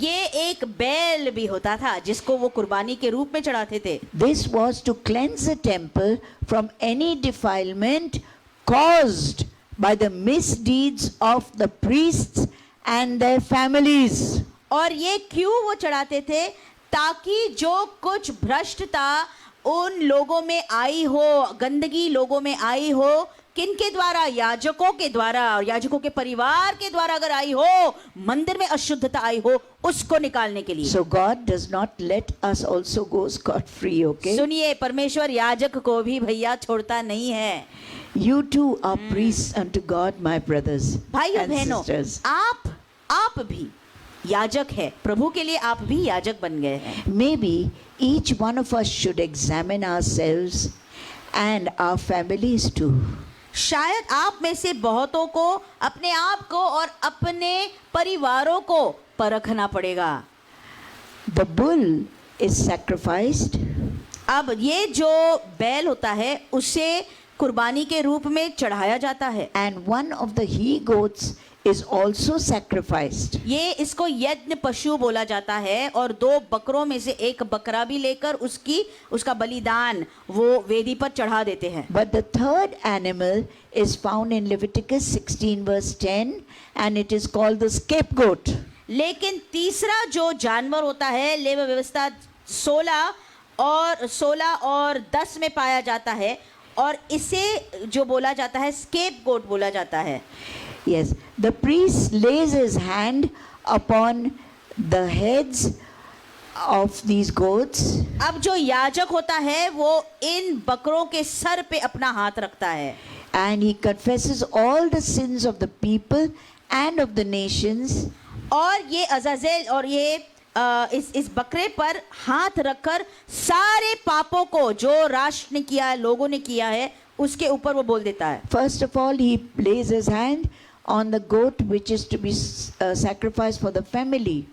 ये एक बैल भी होता था जिसको वो कुर्बानी के रूप में चढ़ाते थे। This was to cleanse the temple from any defilement caused by the misdeeds of the priests and their families. और ये क्यों वो चढ़ाते थे? ताकि जो कुछ भ्रष्टता उन लोगों में आई हो, गंदगी लोगों में आई हो, किनके द्वारा? याजकों के द्वारा, और याजकों के परिवार के द्वारा अगर आई हो, मंदिर में अशुद्धता आई हो, उसको निकालने के लिए। So God does not let us also go scot-free, okay? सुनिए, परमेश्वर याजक को भी भैया छोड़ता नहीं है। You too are priests unto God, my brothers भाइयों and बहनों, sisters. आप भी याजक है, प्रभु के लिए आप भी याजक बन गए हैं। Maybe each one of us should examine ourselves and our families too. शायद आप में से बहुतों को अपने आप को और अपने परिवारों को परखना पड़ेगा। The bull is sacrificed, अब ये जो बैल होता है उसे कुर्बानी के रूप में चढ़ाया जाता है, and one of the he-goats is also sacrificed. ये इसको यज्ञ पशु बोला जाता है, और 2 बकरों में से एक बकरा भी लेकर उसका बलिदान वो वेदी पर चढ़ा देते हैं। But the third animal is found in Leviticus 16 verse 10 and it is called the scapegoat. लेकिन तीसरा जो जानवर होता है लेवी व्यवस्था 16 और 10 में पाया जाता है, और इसे जो बोला जाता है स्केपगोट बोला जाता है। Yes, the priest lays his hand upon the heads of these goats अब जो याजक होता है वो इन बकरों के सर पे अपना हाथ रखता है, and he confesses all the sins of the people and of the nations. और ये अजाजेल और ये इस बकरे पर हाथ रखकर सारे पापों को जो राष्ट्र ने किया है, लोगों ने किया है, उसके ऊपर वो बोल देता है। First of all, he lays his hand on the goat which is to be sacrificed for the family.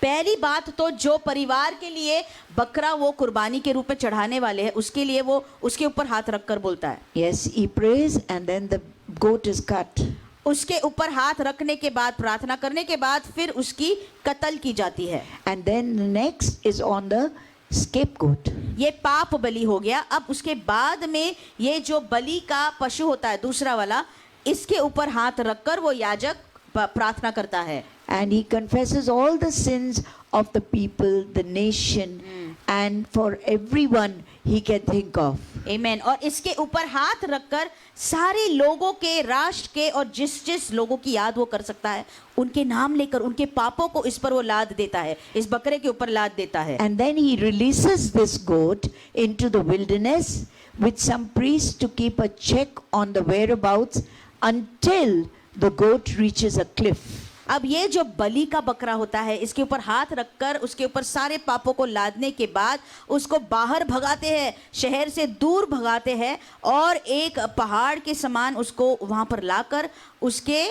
पहली बात तो जो परिवार के लिए बकरा वो कुर्बानी के रूप में चढ़ाने वाले हैं, उसके लिए वो उसके ऊपर हाथ रखकर बोलता है। Yes, he prays and then the goat is cut. उसके ऊपर हाथ रखने के बाद, प्रार्थना करने के बाद फिर उसकी कत्ल की जाती है। And then the next is on the scapegoat. ये पाप बलि हो गया। अब उसके बाद में ये जो बलि का पशु होता है दूसरा वाला, इसके ऊपर हाथ रखकर वो याजक प्रार्थना करता है। And he confesses all the sins of the people, the nation, and for everyone he can think of. Amen। और इसके ऊपर हाथ रखकर सारे लोगों के, राष्ट्र के, और जिस लोगों की याद वो कर सकता है, उनके नाम लेकर उनके पापों को इस पर वो लाद देता है, इस बकरे के ऊपर लाद देता है। And then he releases this goat into the wilderness with some priests to keep a check on the whereabouts until the goat reaches a cliff. अब ये जो बलि का बकरा होता है, इसके ऊपर हाथ रखकर उसके ऊपर सारे पापों को लादने के बाद उसको बाहर भगाते हैं, शहर से दूर भगाते हैं, और एक पहाड़ के समान उसको वहां पर लाकर उसके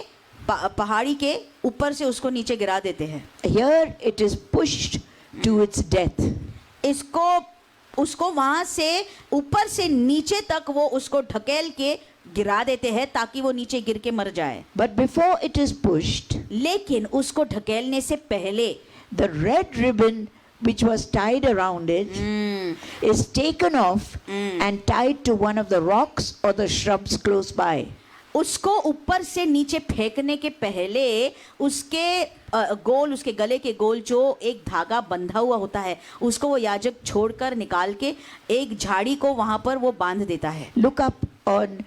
पहाड़ी के ऊपर से उसको नीचे गिरा देते हैं। Here it is pushed to its death. उसको वहां से ऊपर से नीचे तक वो उसको ढकेल के गिरा देते हैं ताकि वो नीचे गिर के मर जाए। But before it is pushed, लेकिन उसको ढकेलने से पहले the red ribbon which was tied around it is taken off and tied to one of the rocks or the shrubs close by. उसको ऊपर से नीचे फेंकने के पहले उसके गोल, उसके गले के गोल जो एक धागा बंधा हुआ होता है, उसको वो याजक छोड़कर निकाल के एक झाड़ी को वहां पर वो बांध देता है। Look up on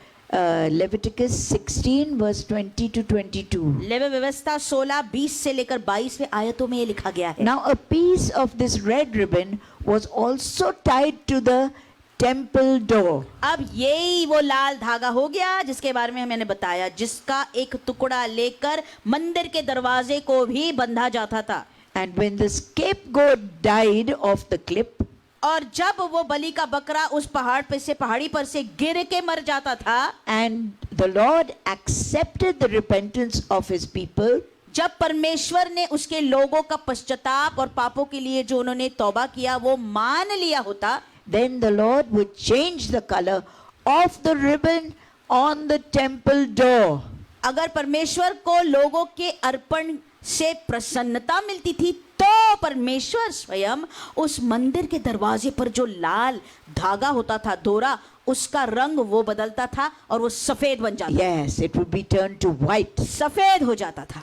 Leviticus 16 verse 20 to 22. Levy व्यवस्था 16 20 से लेकर 22वें आयतों में ये लिखा गया है। Now a piece of this red ribbon was also tied to the temple door. अब यही वो लाल धागा हो गया जिसके बारे में मैंने बताया, जिसका एक टुकड़ा लेकर मंदिर के दरवाजे को भी बंधा जाता था। And when the scapegoat died off the cliff, और जब वो बलि का बकरा उस पहाड़ी पर से गिर के मर जाता था, and the Lord accepted the repentance of his people, जब परमेश्वर ने उसके लोगों का पश्चाताप और पापों के लिए जो उन्होंने तौबा किया वो मान लिया होता, then the Lord would change the color of the ribbon on the temple door. अगर परमेश्वर को लोगों के अर्पण से प्रसन्नता मिलती थी तो परमेश्वर स्वयं उस मंदिर के दरवाजे पर जो लाल धागा होता था, दोरा, उसका रंग वो बदलता था और वो सफेद बन जाता था। Yes, it would be turned to white, सफेद हो जाता था,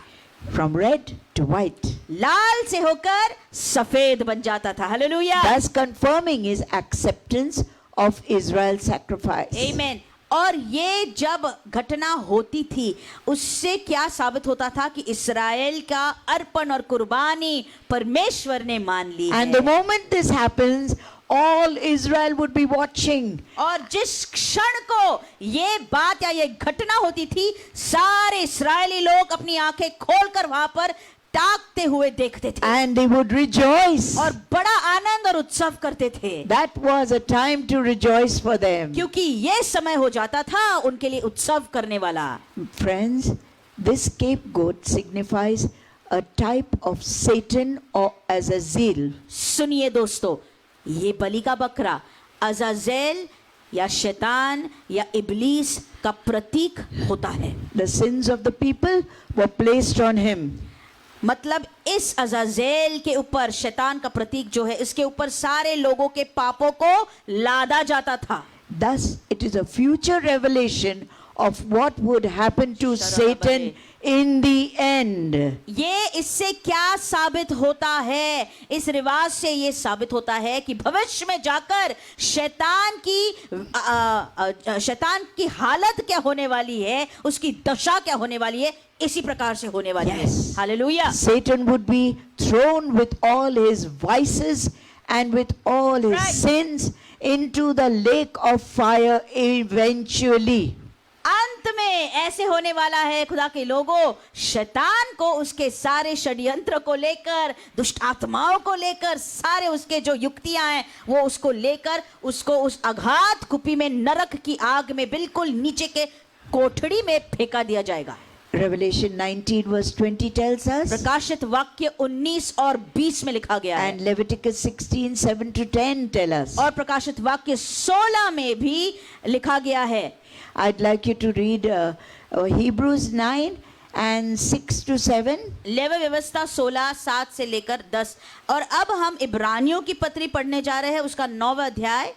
from red to white, लाल से होकर सफेद बन जाता था। Hallelujah, thus confirming his acceptance of Israel's sacrifice. आमीन। और ये जब घटना होती थी उससे क्या साबित होता था कि इस्राएल का अर्पण और कुर्बानी परमेश्वर ने मान ली And है। the moment this happens, all Israel would be watching. और जिस क्षण को ये बात या ये घटना होती थी, सारे इस्राएली लोग अपनी आंखें खोलकर वहां पर ताकते हुए देखते थे And they would rejoice. और बड़ा आनंद और उत्सव करते थे, That was a time to rejoice for them. क्योंकि ये समय हो जाता था उनके लिए उत्सव करने वाला। Friends, this scapegoat signifies a type of Satan or Azazel. सुनिए दोस्तों, ये बलि का बकरा अजाजेल या शैतान या इब्लीस का प्रतीक होता है। The sins of the people were placed on him. मतलब इस अजाजेल के ऊपर, शैतान का प्रतीक जो है, इसके ऊपर सारे लोगों के पापों को लादा जाता था। Thus, it is a future revelation of what would happen to Satan in the end. ये इससे क्या साबित होता है? इस रिवाज से ये साबित होता है कि भविष्य में जाकर शैतान की हालत क्या होने वाली है, उसकी दशा क्या होने वाली है, इसी प्रकार से होने वाली है। Yes. Hallelujah. Satan would be thrown with all his vices and with all his Right. sins into the lake of fire eventually. अंत में ऐसे होने वाला है खुदा के लोगों, शैतान को उसके सारे षड्यंत्र को लेकर, दुष्ट आत्माओं को लेकर, सारे उसके जो युक्तियां हैं वो उसको लेकर उसको उस अघात कुपी में, नरक की आग में, बिल्कुल नीचे के कोठड़ी में फेंका दिया जाएगा। Revelation 19 verse 20 tells us, प्रकाशित वाक्य 19 और 20 में लिखा गया है, and Leviticus 16 7 to 10 tell us. और प्रकाशित वाक्य 16 में भी लिखा गया है। I'd like you to read Hebrews 9 and 6 to 7. Levy व्यवस्था 16 7 से लेकर 10। और अब हम इब्रानियों की पत्री पढ़ने जा रहे हैं, उसका 9वां अध्याय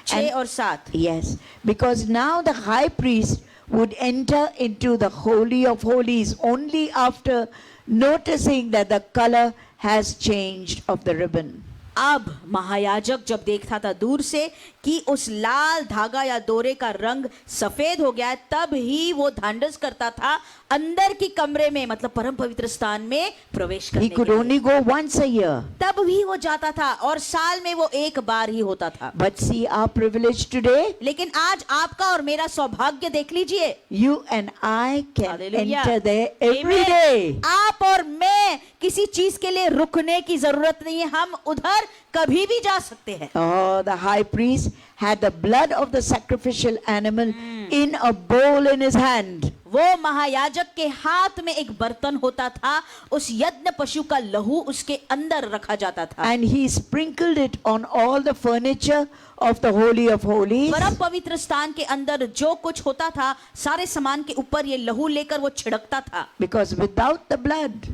6 और 7। Yes, because now the high priest would enter into the Holy of Holies only after noticing that the color has changed of the ribbon. अब महायाजक जब देखता था दूर से कि उस लाल धागा या दोरे का रंग सफेद हो गया है, तब ही वो ढांढस करता था अंदर की कमरे में, मतलब परम पवित्र स्थान में प्रवेश करने He के could लिए। only go once a year. तब भी वो जाता था और साल में वो एक बार ही होता था। But see our privilege today. लेकिन आज आपका और मेरा सौभाग्य देख लीजिए, You and I can Hallelujah. enter there every Amen. day. आप और मैं किसी चीज के लिए रुकने की जरूरत नहीं है, हम उधर कभी भी जा सकते हैं। Oh, the high priest had the blood of the sacrificial animal in a bowl in his hand. वो महायाजक के हाथ में एक बर्तन होता था, उस यज्ञ पशु का लहू उसके अंदर रखा जाता था। And he sprinkled it on all the furniture of the Holy of Holies. परम पवित्र स्थान के अंदर जो कुछ होता था, सारे सामान के ऊपर ये लहू लेकर वो छिड़कता था, Because without the blood,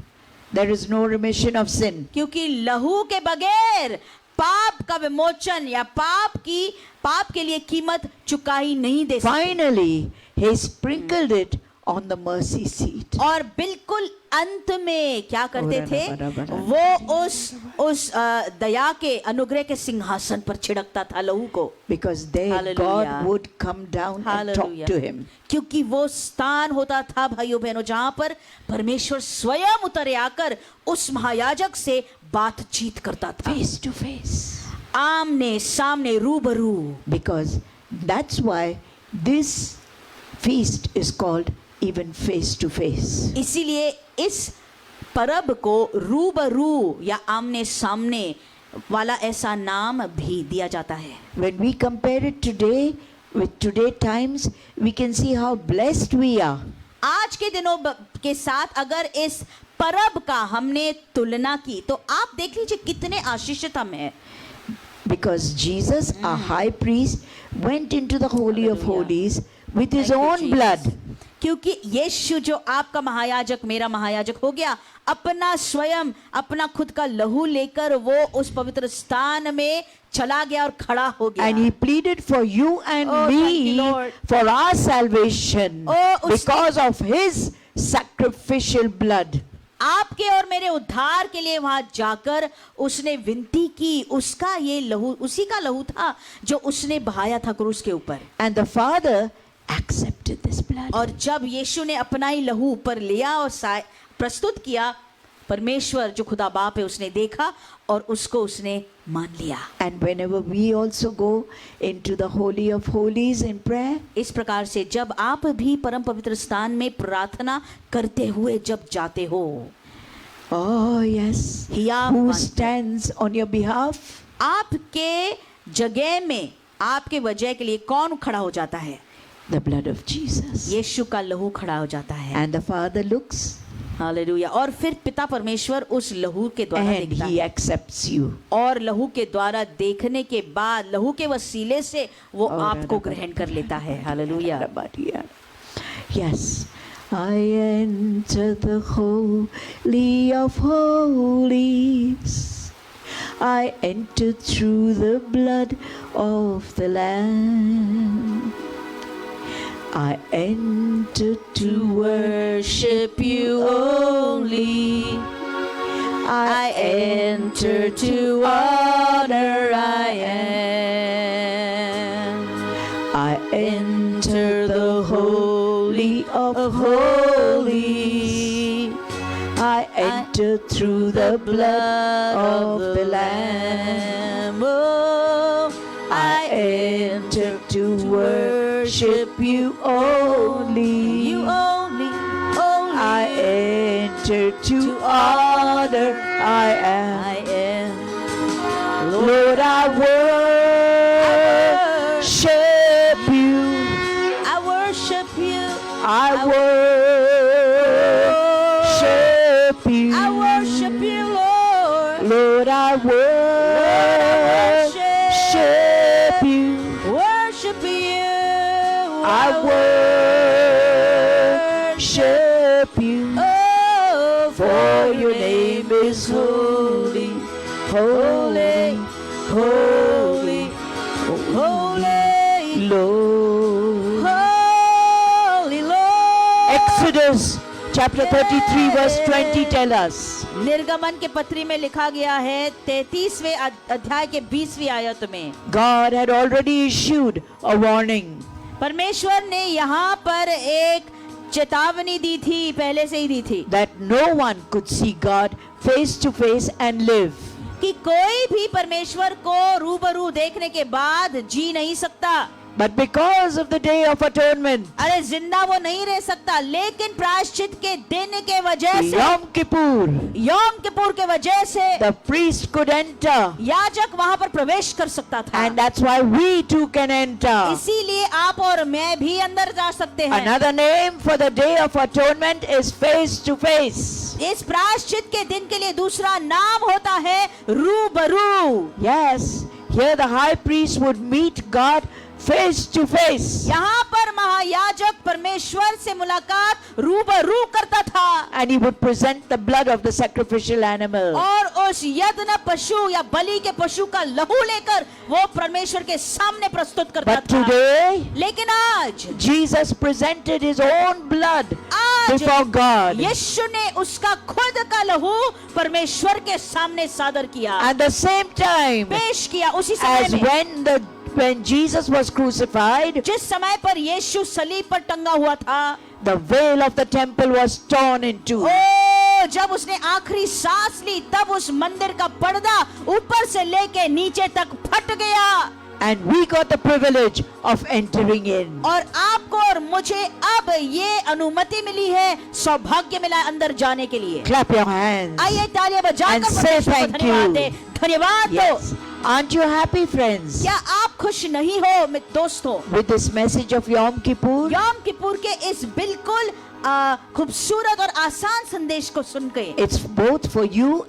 there is no remission of sin. क्योंकि लहू के बगैर पाप का विमोचन या पाप के लिए कीमत चुकाई नहीं दे सकते। Finally, he sprinkled it on the mercy seat. और बिल्कुल अंत में क्या करते थे, बराबर। वो उस दया के अनुग्रह के सिंहासन पर छिड़कता था लहू को। Because there Hallelujah. God would come down and talk Hallelujah. to him. क्योंकि वो स्थान होता था भाइयों बहनों, जहां पर परमेश्वर स्वयं उतर आकर उस महायाजक से बातचीत करता था, Face to face. आमने सामने, रूबरू। Because that's why this feast is called even face to face. इसीलिए इस परब को रूबरू या आमने सामने वाला ऐसा नाम भी दिया जाता है। When we compare it today with today times, we can see how blessed we are. आज के दिनों के साथ अगर इस परब का हमने तुलना की तो आप देख लीजिए कितने आशीषित हम हैं। Because Jesus, our high priest, went into the Holy of Holies with his Thank you, own Jesus. blood. क्योंकि यीशु जो आपका महायाजक मेरा महायाजक हो गया, अपना स्वयं अपना खुद का लहू लेकर वो उस पवित्र स्थान में चला गया और खड़ा हो गया। And he pleaded for you and Oh, thank you, me Lord. for our salvation Oh, because of his sacrificial blood. आपके और मेरे उद्धार के लिए वहां जाकर उसने विनती की। उसका ये लहू, उसी का लहू था जो उसने बहाया था क्रूस के ऊपर। And the Father accepted this blood. और जब यीशु ने अपना ही लहू ऊपर लिया और प्रस्तुत किया, परमेश्वर जो खुदा बाप है उसने देखा और उसको उसने मान लिया। And whenever we also go into the Holy of Holies in prayer, इस प्रकार से जब आप भी परम पवित्र स्थान में प्रार्थना करते हुए जब जाते हो, oh yes, हिया who मानते- stands on your behalf? आपके जगह में आपके वजह के लिए कौन खड़ा हो जाता है? The blood of Jesus. यीशु का लहू खड़ा हो जाता है। And the Father looks hallelujah. और फिर पिता परमेश्वर उस लहू के द्वारा and देखता he है accepts you. और लहू के द्वारा देखने के बाद लहू के वसीले से वो और आपको ग्रहण कर लेता है। Hallelujah. Yes. I enter the holy of holies. I enter through the blood of the Lamb. I enter to Worship you only. I enter to honor I am. I enter the holy of holies. I enter through the blood of the Lamb. Oh, I enter to worship you only. you only, only. I enter to honor I am. I am. Lord, I worship you. I worship you. I worship you. I worship you, Lord. Lord, I worship you. Worship you. I worship you. Oh, For your name is holy, holy, holy, holy, Lord. holy Lord. Exodus chapter 33 verse 20 tell us. निर्गमन के पत्री में लिखा गया है 33वें अध्याय के 20वीं आयत में, God had already issued a warning. परमेश्वर ने यहाँ पर एक चेतावनी दी थी, पहले से ही दी थी, That no one could see God face to face and live. कि कोई भी परमेश्वर को रूबरू देखने के बाद जी नहीं सकता। But because of the day of atonement, अरे जिंदा वो नहीं रह सकता, लेकिन प्रायश्चित के दिन के वजह से, Yom Kippur, यौम किपुर के वजह से the priest could enter. याजक वहां पर प्रवेश कर सकता था। And that's why we too can enter. इसीलिए आप और मैं भी अंदर जा सकते हैं। Another name for the day of atonement is face to face. इस प्रायश्चित के दिन के लिए दूसरा नाम होता है रूबरू। Yes, here the high priest would meet God face to face. यहाँ पर महायाजक परमेश्वर से मुलाकात रूबरू करता था And he would present the blood of the sacrificial animal. और उस यज्ञ पशु या बलि के पशु का लहू लेकर वो परमेश्वर के सामने प्रस्तुत करता But था। today, लेकिन आज Jesus presented his own blood before God. यीशु ने उसका खुद का लहू परमेश्वर के सामने सादर किया, At the same time, पेश किया। उसी समय as में when Jesus was crucified, जिस समय पर यीशु सलीब पर टंगा हुआ था, the veil of the temple was torn in two. ओ जब उसने आखिरी सांस ली तब उस मंदिर का पर्दा ऊपर से लेके नीचे तक फट गया। And we got the privilege of entering in. और आपको और मुझे अब ये अनुमति मिली है, सौभाग्य मिला है अंदर जाने के लिए। Clap your hands. आइए तालियां बजाकर And say परमेश्वर को thank धन्यवाद you. दें। धन्यवाद Yes. दो। Aren't you happy, friends, क्या आप खुश नहीं हो मेरे दोस्तों? with this message of Yom Kippur? यौम किपुर के इस बिल्कुल खूबसूरत और आसान संदेश को सुन के It's both for you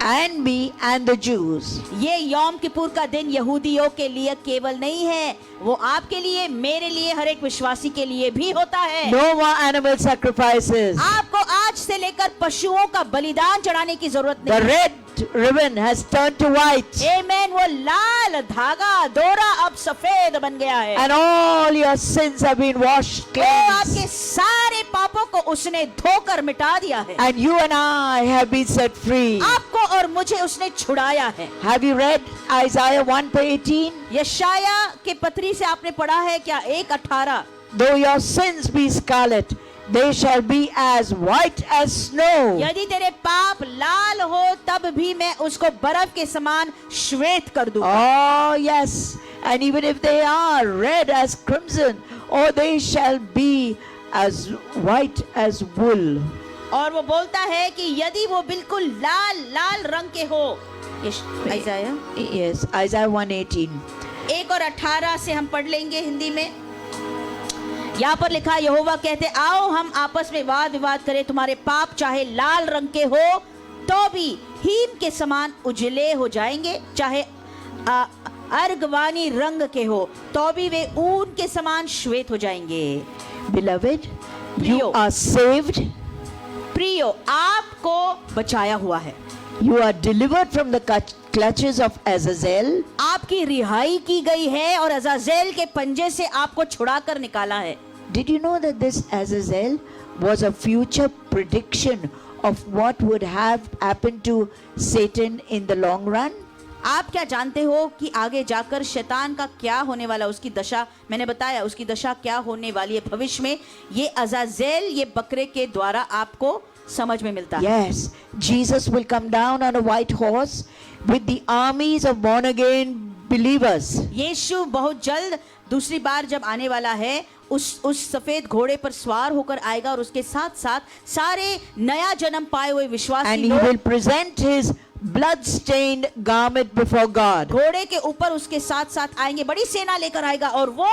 and me and the Jews. ये यौम किपुर का दिन यहूदियों के लिए केवल नहीं है, वो आपके लिए, मेरे लिए, हर एक विश्वासी के लिए भी होता है। No more animal sacrifices. आपको आज से लेकर पशुओं का बलिदान चढ़ाने की जरूरत The नहीं। red ribbon has turned to white, आमेन। वो लाल धागा दोरा अब सफेद बन गया है। and all your sins have been washed, वो cleansed, आपके सारे पापों को उसने धोकर मिटा दिया है। and you and I have been set free. आपको और मुझे उसने छुड़ाया है। Have you read Isaiah 1:18? यशाया के पत्री से आपने पढ़ा है क्या? 1:18। Though your sins be scarlet, they shall be as white as snow. यदि तेरे पाप लाल हो तब भी मैं उसको बर्फ के समान श्वेत कर दूंगा। Oh, yes. And even if they are red as crimson, or they shall be as white as wool. और वो बोलता है कि यदि वो बिल्कुल लाल लाल रंग के हो। आइज़ाया Yes, Isaiah 1:18. 1:18 से हम पढ़ लेंगे हिंदी में। यहाँ पर लिखा, यहोवा कहते, आओ हम आपस में वाद विवाद करें, तुम्हारे पाप चाहे लाल रंग के हो तो भी हीम के समान उजले हो जाएंगे, चाहे अर्गवानी रंग के हो तो भी वे ऊन के समान श्वेत हो जाएंगे। Beloved, you Priyo. are saved. प्रियो, आपको बचाया हुआ है। You are delivered from the clutches of Azazel. आपकी रिहाई की गई है और अजाजेल के पंजे से आपको छुड़ाकर निकाला है। Did you know that this Azazel was a future prediction of what would have happened to Satan in the long run? आप क्या जानते हो कि आगे जाकर शैतान का क्या होने वाला, उसकी दशा, मैंने बताया उसकी दशा क्या होने वाली है भविष्य में। ये अजाजेल, ये बकरे के द्वारा आपको समझ में मिलता है। Yes, Jesus will come down on a white horse with the armies of born again believers. यीशु बहुत जल्द दूसरी बार जब आने वाला है, उस सफेद घोड़े पर सवार होकर आएगा और उसके साथ साथ सारे नया जन्म पाए हुए विश्वासी And he लोग will present his blood-stained garment before God. घोड़े के ऊपर उसके साथ साथ आएंगे, बड़ी सेना लेकर आएगा और वो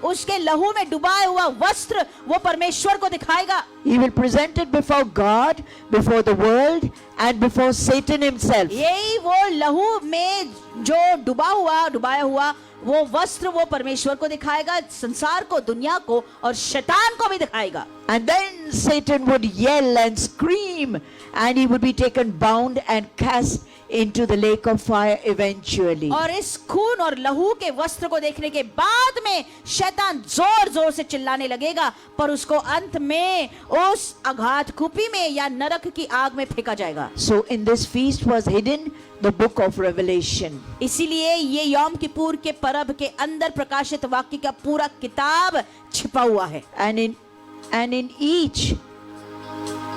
उसके लहू में डुबाया हुआ वस्त्र वो परमेश्वर को दिखाएगा। He will present it before God, before the world, and before Satan himself. यही वो लहू में जो डुबाया हुआ वो वस्त्र वो परमेश्वर को दिखाएगा, संसार को, दुनिया को और शैतान को भी दिखाएगा। And then Satan would yell and scream, and he would be taken bound and cast into the lake of fire eventually. और इस खून और लहू के वस्त्र को देखने के बाद में शैतान जोर जोर से चिल्लाने लगेगा, पर उसको अंत में उस अगाध कुपी में या नरक की आग में फेंका जाएगा। So in this feast was hidden the book of Revelation. इसीलिए ये यौम किपुर के पर्व के अंदर प्रकाशित वाक्य का पूरा किताब छिपा हुआ है। And in each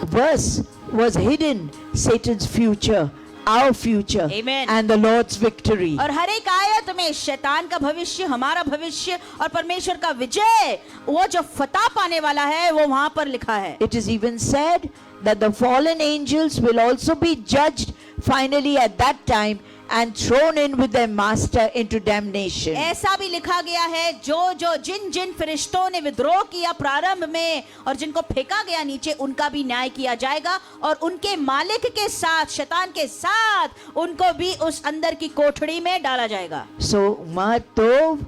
verse was hidden Satan's future, our future, Amen. and the Lord's victory. और हर एक आयत में शैतान का भविष्य, हमारा भविष्य और परमेश्वर का विजय, वो जो फतह पाने वाला है वो वहां पर लिखा है। It is even said that the fallen angels will also be judged finally at that time and thrown in with their master into damnation. ऐसा भी लिखा गया है, जिन फरिश्तों ने विद्रोह किया प्रारंभ में और जिनको फेंका गया नीचे, उनका भी न्याय किया जाएगा और उनके मालिक के साथ, शैतान के साथ, उनको भी उस अंदर की कोठड़ी में डाला जाएगा। So, Ma Tov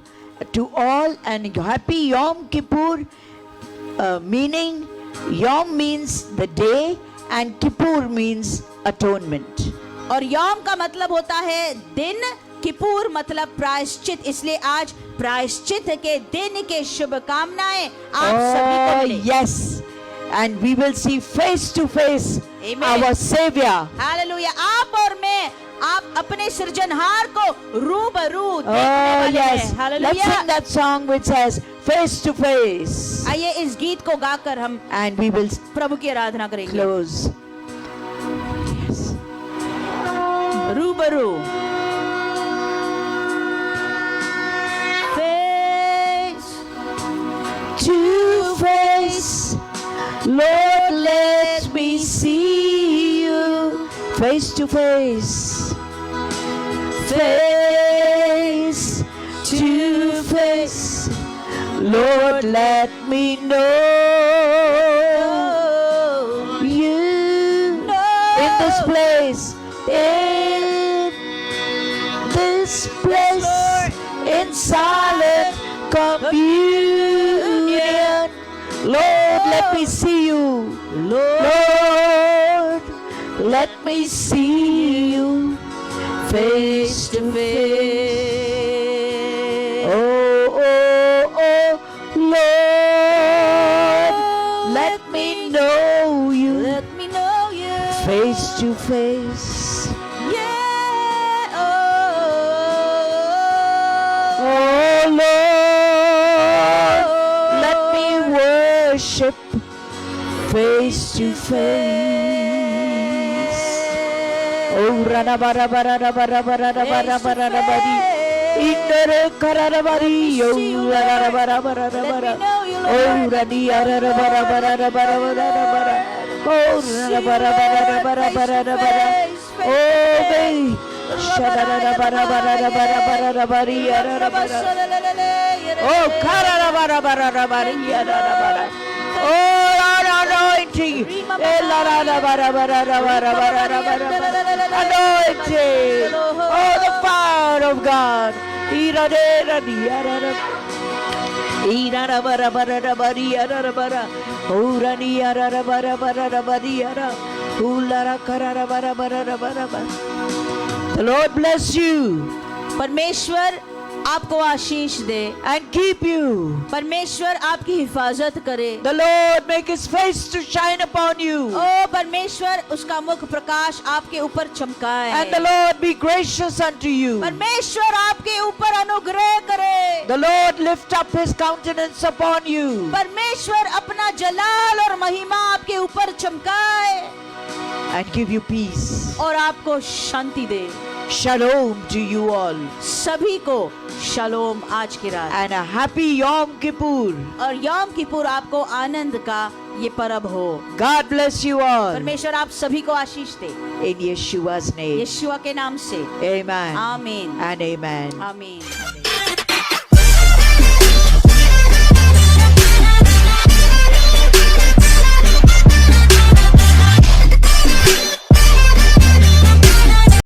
to all and happy Yom Kippur, meaning Yom means the day and Kippur means atonement. और यौम का मतलब होता है दिन, किपुर मतलब प्रायश्चित, इसलिए आज प्रायश्चित के दिन के शुभकामनाएं आप सभी को Oh, मिले। yes. And we will see face to face Amen. our Savior. Hallelujah. आप और मैं, आप अपने सृजनहार को रूबरू देखने Oh, वाले yes. हैं। Let's hallelujah. sing that song which says face to face. आइए इस गीत को गाकर हम And we will प्रभु की आराधना करेंगे। close. Yes. रूबरू। Lord, let me see you face to face. Face to face. Lord, let me know you in this place. In this place, in silent communion. Lord, let me see you. Lord, let me see you face to face. Oh, oh, oh, Lord, let me know you Let me know you. face to face. Yeah. Oh Lord, let me worship face to face. Oh rana bara bara bara bara bara bara bara bari, indere karara bari, oh rana bara bara bara. Oh rani ara bara bara bara bara bara. Oh rana bara bara bara bara bara. Oh baby. Shadara bara bara bara bara bari ara bara. Oh karara bara bara bari ara bara. Oh anointing. La bara bara bara bara bara. Anointing. Oh the fire of God. Ira de ra di ara. Ira bara bara bari ara bara. Oh rani ara bara bara bari ara. Ulara karara bara bara bara bara. The Lord bless you परमेश्वर आपको आशीष दे and keep you. परमेश्वर आपकी हिफाजत करे The Lord make his face to shine upon you. ओ परमेश्वर उसका मुख प्रकाश आपके ऊपर चमकाए And the Lord be gracious unto you. परमेश्वर आपके ऊपर अनुग्रह करे The Lord lift up his countenance upon you परमेश्वर अपना जलाल और महिमा आपके ऊपर चमकाए and give you peace. और आपको शांति दे Shalom to you all. सभी को शलोम आज की रात And a happy Yom Kippur. और यौम किपुर आपको आनंद का ये पर्व हो God bless you all. परमेश्वर आप सभी को आशीष दे In Yeshua's name. यीशुआ के नाम से Amen. आमीन And amen. आमीन